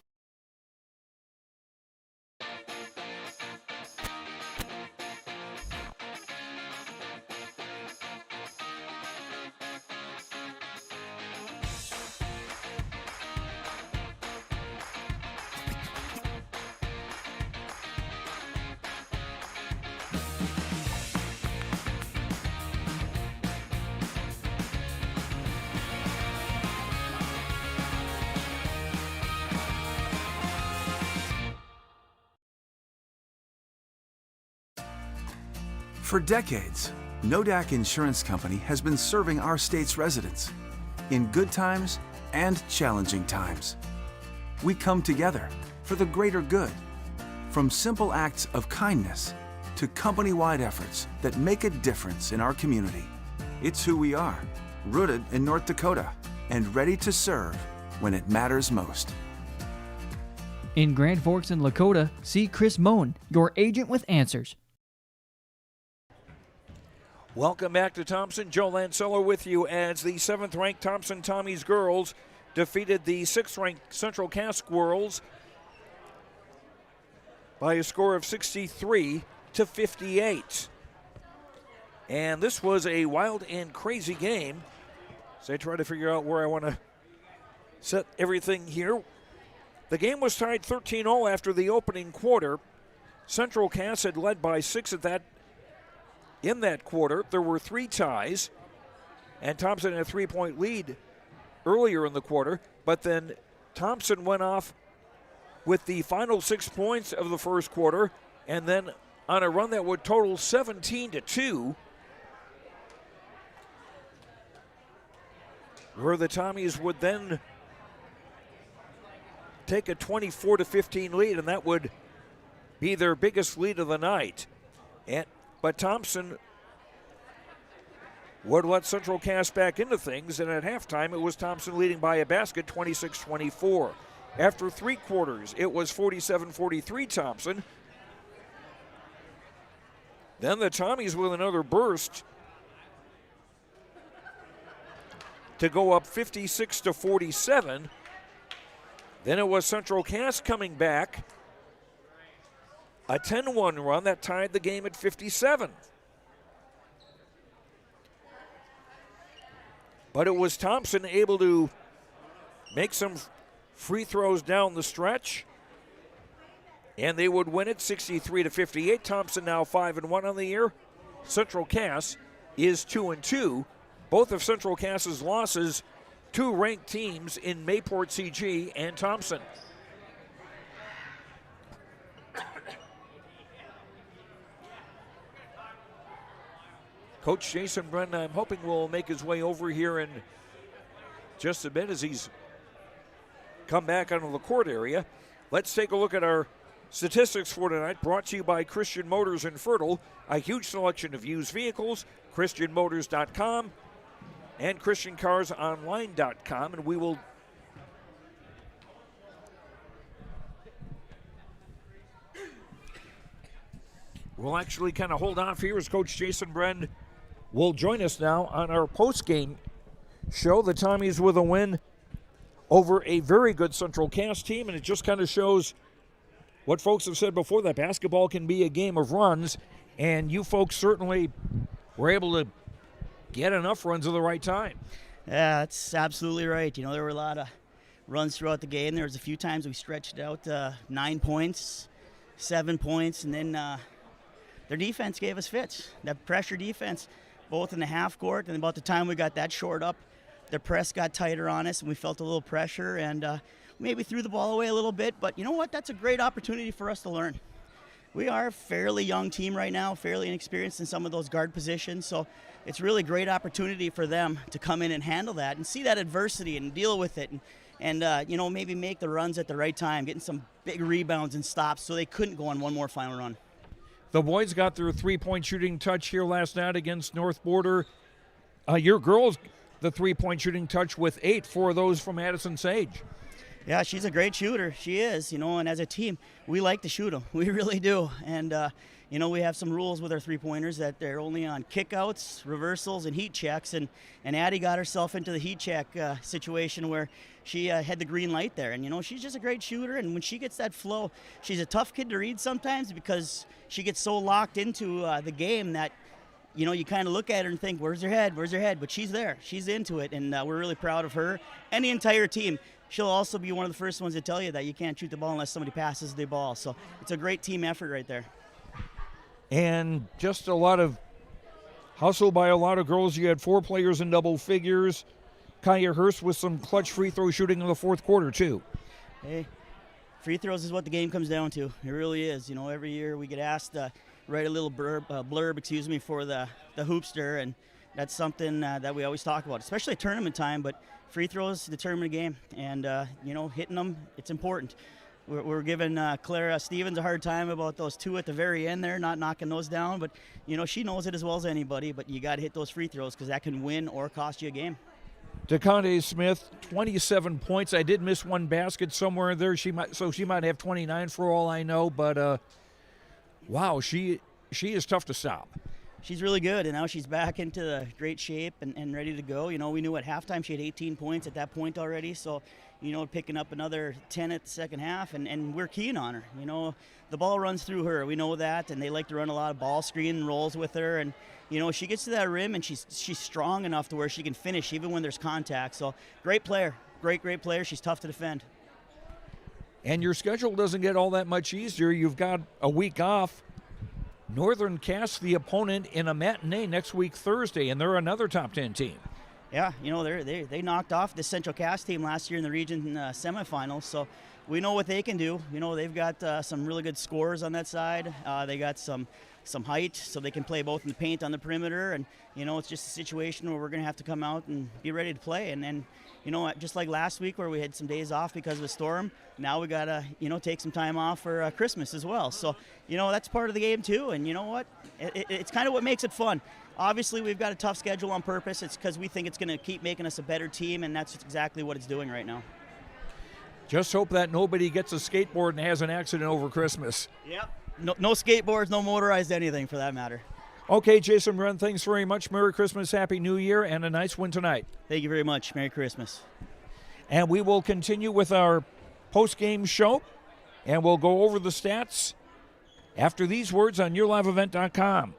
For decades, Nodak Insurance Company has been serving our state's residents in good times and challenging times. We come together for the greater good, from simple acts of kindness to company-wide efforts that make a difference in our community. It's who we are, rooted in North Dakota and ready to serve when it matters most. In Grand Forks and Lakota, see Chris Moen, your agent with answers. Welcome back to Thompson. Joe Lancello with you as the 7th-ranked Thompson Tommies girls defeated the 6th-ranked Central Cass Squirrels by a score of 63-58. And this was a wild and crazy game. So I try to figure out where I want to set everything here. The game was tied 13-0 after the opening quarter. Central Cass had led by 6 in that quarter. There were 3 ties, and Thompson had a 3-point lead earlier in the quarter, but then Thompson went off with the final 6 points of the first quarter, and then on a run that would total 17-2, where the Tommies would then take a 24-15 lead, and that would be their biggest lead of the night. But Thompson would let Central Cass back into things, and at halftime it was Thompson leading by a basket, 26-24. After 3 quarters, it was 47-43 Thompson. Then the Tommies with another burst to go up 56-47. Then it was Central Cass coming back. A 10-1 run that tied the game at 57. But it was Thompson able to make some free throws down the stretch, and they would win it 63-58. Thompson now 5-1 on the year. Central Cass is 2-2. Both of Central Cass's losses, 2 ranked teams in Mayport CG and Thompson. Coach Jason Brennan, I'm hoping, will make his way over here in just a bit as he's come back onto the court area. Let's take a look at our statistics for tonight, brought to you by Christian Motors in Fertile, a huge selection of used vehicles, christianmotors.com and christiancarsonline.com, and we'll actually kind of hold off here as Coach Jason Brennan will join us now on our post-game show. The Tommies with a win over a very good Central Cass team, and it just kind of shows what folks have said before, that basketball can be a game of runs, and you folks certainly were able to get enough runs at the right time. Yeah, that's absolutely right. You know, there were a lot of runs throughout the game. There was a few times we stretched out 9 points, 7 points, and then their defense gave us fits. That pressure defense, both in the half court, and about the time we got that short up, the press got tighter on us, and we felt a little pressure, and maybe threw the ball away a little bit. But you know what? That's a great opportunity for us to learn. We are a fairly young team right now, fairly inexperienced in some of those guard positions, so it's really a great opportunity for them to come in and handle that and see that adversity and deal with it, and you know, maybe make the runs at the right time, getting some big rebounds and stops so they couldn't go on one more final run. The boys got their 3-point shooting touch here last night against North Border. Your girls, the 3-point shooting touch with 8, 4 of those from Addison Sage. Yeah, she's a great shooter. She is, you know, and as a team, we like to shoot them. We really do. And, you know, we have some rules with our three-pointers that they're only on kickouts, reversals, and heat checks. And Addie got herself into the heat check situation where she had the green light there. And, you know, she's just a great shooter. And when she gets that flow, she's a tough kid to read sometimes because she gets so locked into the game that, you know, you kind of look at her and think, where's her head? Where's her head? But she's there. She's into it. And we're really proud of her and the entire team. She'll also be one of the first ones to tell you that you can't shoot the ball unless somebody passes the ball. So it's a great team effort right there. And just a lot of hustle by a lot of girls. You had 4 players in double figures. Kaya Hurst with some clutch free throw shooting in the fourth quarter, too. Hey, free throws is what the game comes down to. It really is. You know, every year we get asked, write a little blurb, for the hoopster, and that's something that we always talk about, especially at tournament time. But free throws determine a game, and hitting them, it's important. We're giving Clara Stevens a hard time about those 2 at the very end there, not knocking those down. But she knows it as well as anybody. But you got to hit those free throws because that can win or cost you a game. DeConte Smith, 27 points. I did miss one basket somewhere in there. She might have 29 for all I know. But wow, she is tough to stop. She's really good, and now she's back into the great shape and ready to go. We knew at halftime she had 18 points at that point already, so, picking up another 10 at the second half, and we're keen on her. The ball runs through her. We know that, and they like to run a lot of ball screen rolls with her, and, she gets to that rim, and she's strong enough to where she can finish even when there's contact. So, great player. Great player. She's tough to defend. And your schedule doesn't get all that much easier. You've got a week off. Northern casts the opponent in a matinee next week Thursday, and they're another top 10 team. Yeah, they knocked off the Central Cass team last year in the region semifinals, so we know what they can do. They've got some really good scorers on that side. They got some height, so they can play both in the paint on the perimeter, and it's just a situation where we're going to have to come out and be ready to play. And then just like last week where we had some days off because of a storm, now we got to take some time off for Christmas as well. So that's part of the game too, and it's kind of what makes it fun. Obviously, we've got a tough schedule on purpose. It's because we think it's going to keep making us a better team, and that's exactly what it's doing right now. Just hope that nobody gets a skateboard and has an accident over Christmas. Yep. No skateboards, no motorized anything for that matter. Okay, Jason Wren, thanks very much. Merry Christmas, Happy New Year, and a nice win tonight. Thank you very much. Merry Christmas. And we will continue with our post-game show, and we'll go over the stats after these words on YourLiveEvent.com.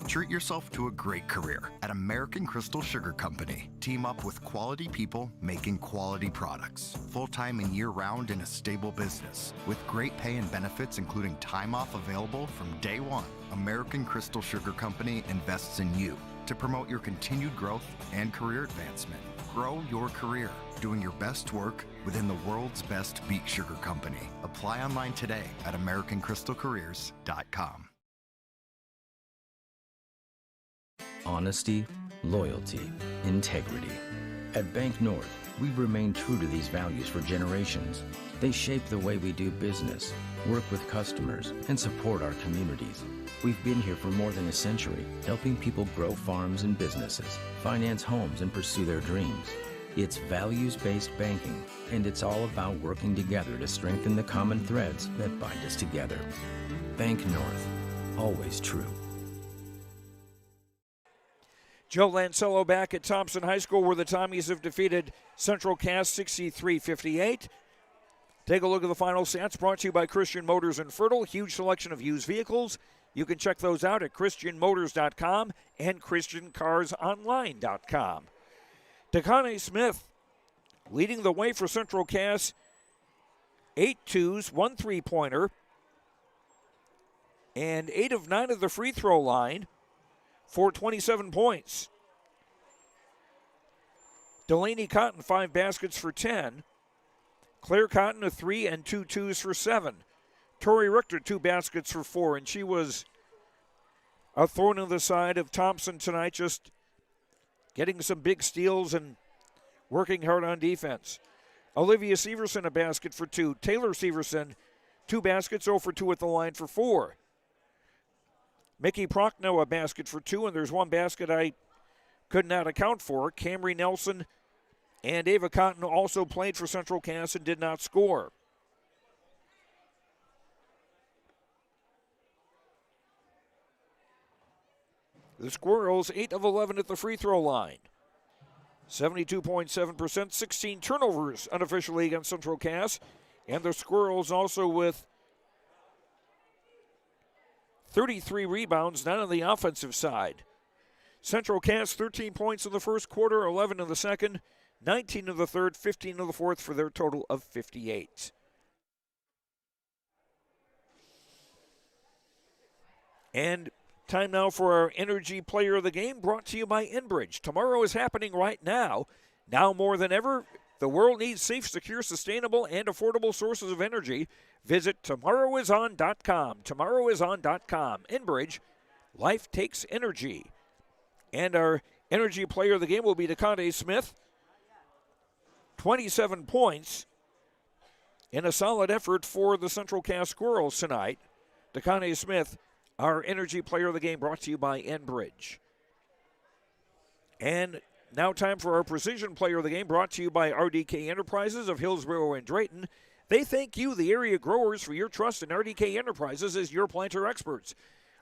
Treat yourself to a great career at American Crystal Sugar Company. Team up with quality people making quality products. Full-time and year-round in a stable business. With great pay and benefits including time off available from day one. American Crystal Sugar Company invests in you to promote your continued growth and career advancement. Grow your career doing your best work within the world's best beet sugar company. Apply online today at AmericanCrystalCareers.com. Honesty, loyalty, integrity. At Bank North, we've remained true to these values for generations. They shape the way we do business, work with customers, and support our communities. We've been here for more than a century, helping people grow farms and businesses, finance homes, and pursue their dreams. It's values-based banking, and it's all about working together to strengthen the common threads that bind us together. Bank North, always true. Joe Lancello back at Thompson High School where the Tommies have defeated Central Cass 63-58. Take a look at the final stats brought to you by Christian Motors in Fertile. Huge selection of used vehicles. You can check those out at ChristianMotors.com and ChristianCarsOnline.com. DeConte Smith leading the way for Central Cass. 8 twos, 1 3-pointer, and 8 of 9 of the free throw line for 27 points. Delaney Cotton, 5 baskets for 10. Claire Cotton, a 3 and 2 twos for 7. Tori Richter, 2 baskets for 4, and she was a thorn in the side of Thompson tonight, just getting some big steals and working hard on defense. Olivia Severson, a basket for 2. Taylor Severson, 2 baskets, 0 for 2 at the line for 4. Mickey Prochnow, a basket for 2, and there's one basket I could not account for. Camry Nelson and Ava Cotton also played for Central Cass and did not score. The Squirrels, 8 of 11 at the free throw line. 72.7%, 16 turnovers unofficially against Central Cass. And the Squirrels also with 33 rebounds, 9 on the offensive side. Central Cass, 13 points in the first quarter, 11 in the second, 19 in the third, 15 in the fourth for their total of 58. And time now for our Energy Player of the Game, brought to you by Enbridge. Tomorrow is happening right now. Now more than ever, The world needs safe, secure, sustainable, and affordable sources of energy. Visit tomorrowison.com. Tomorrowison.com. Enbridge, life takes energy. And our energy player of the game will be DeConte Smith. 27 points in a solid effort for the Central Cass Squirrels tonight. DeConte Smith, our energy player of the game, brought to you by Enbridge. And now time for our precision player of the game, brought to you by RDK Enterprises of Hillsborough and Drayton. They thank you, the area growers, for your trust in RDK Enterprises as your planter experts.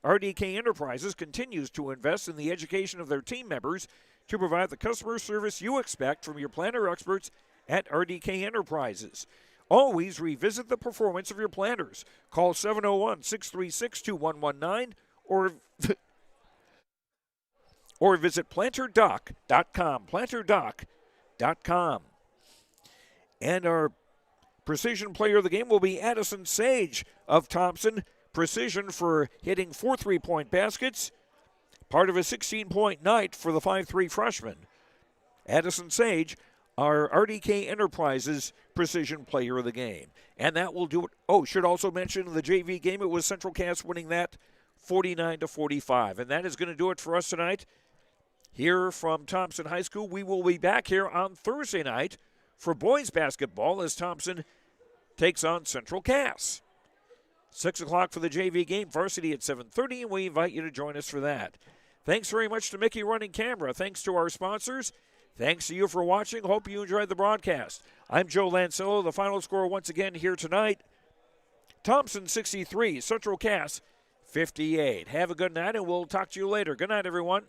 RDK Enterprises continues to invest in the education of their team members to provide the customer service you expect from your planter experts at RDK Enterprises. Always revisit the performance of your planters. Call 701-636-2119 or visit planterdoc.com. Planterdoc.com. And our precision player of the game will be Addison Sage of Thompson. Precision for hitting 4 3-point baskets. Part of a 16-point night for the 5'3 freshman. Addison Sage, our RDK Enterprises precision player of the game. And that will do it. Oh, should also mention the JV game. It was Central Cass winning that 49-45. And that is going to do it for us tonight. Here from Thompson High School, we will be back here on Thursday night for boys basketball as Thompson takes on Central Cass. 6 o'clock for the JV game, varsity at 7:30, and we invite you to join us for that. Thanks very much to Mickey running camera. Thanks to our sponsors. Thanks to you for watching. Hope you enjoyed the broadcast. I'm Joe Lancello. The final score once again here tonight, Thompson 63, Central Cass 58. Have a good night, and we'll talk to you later. Good night, everyone.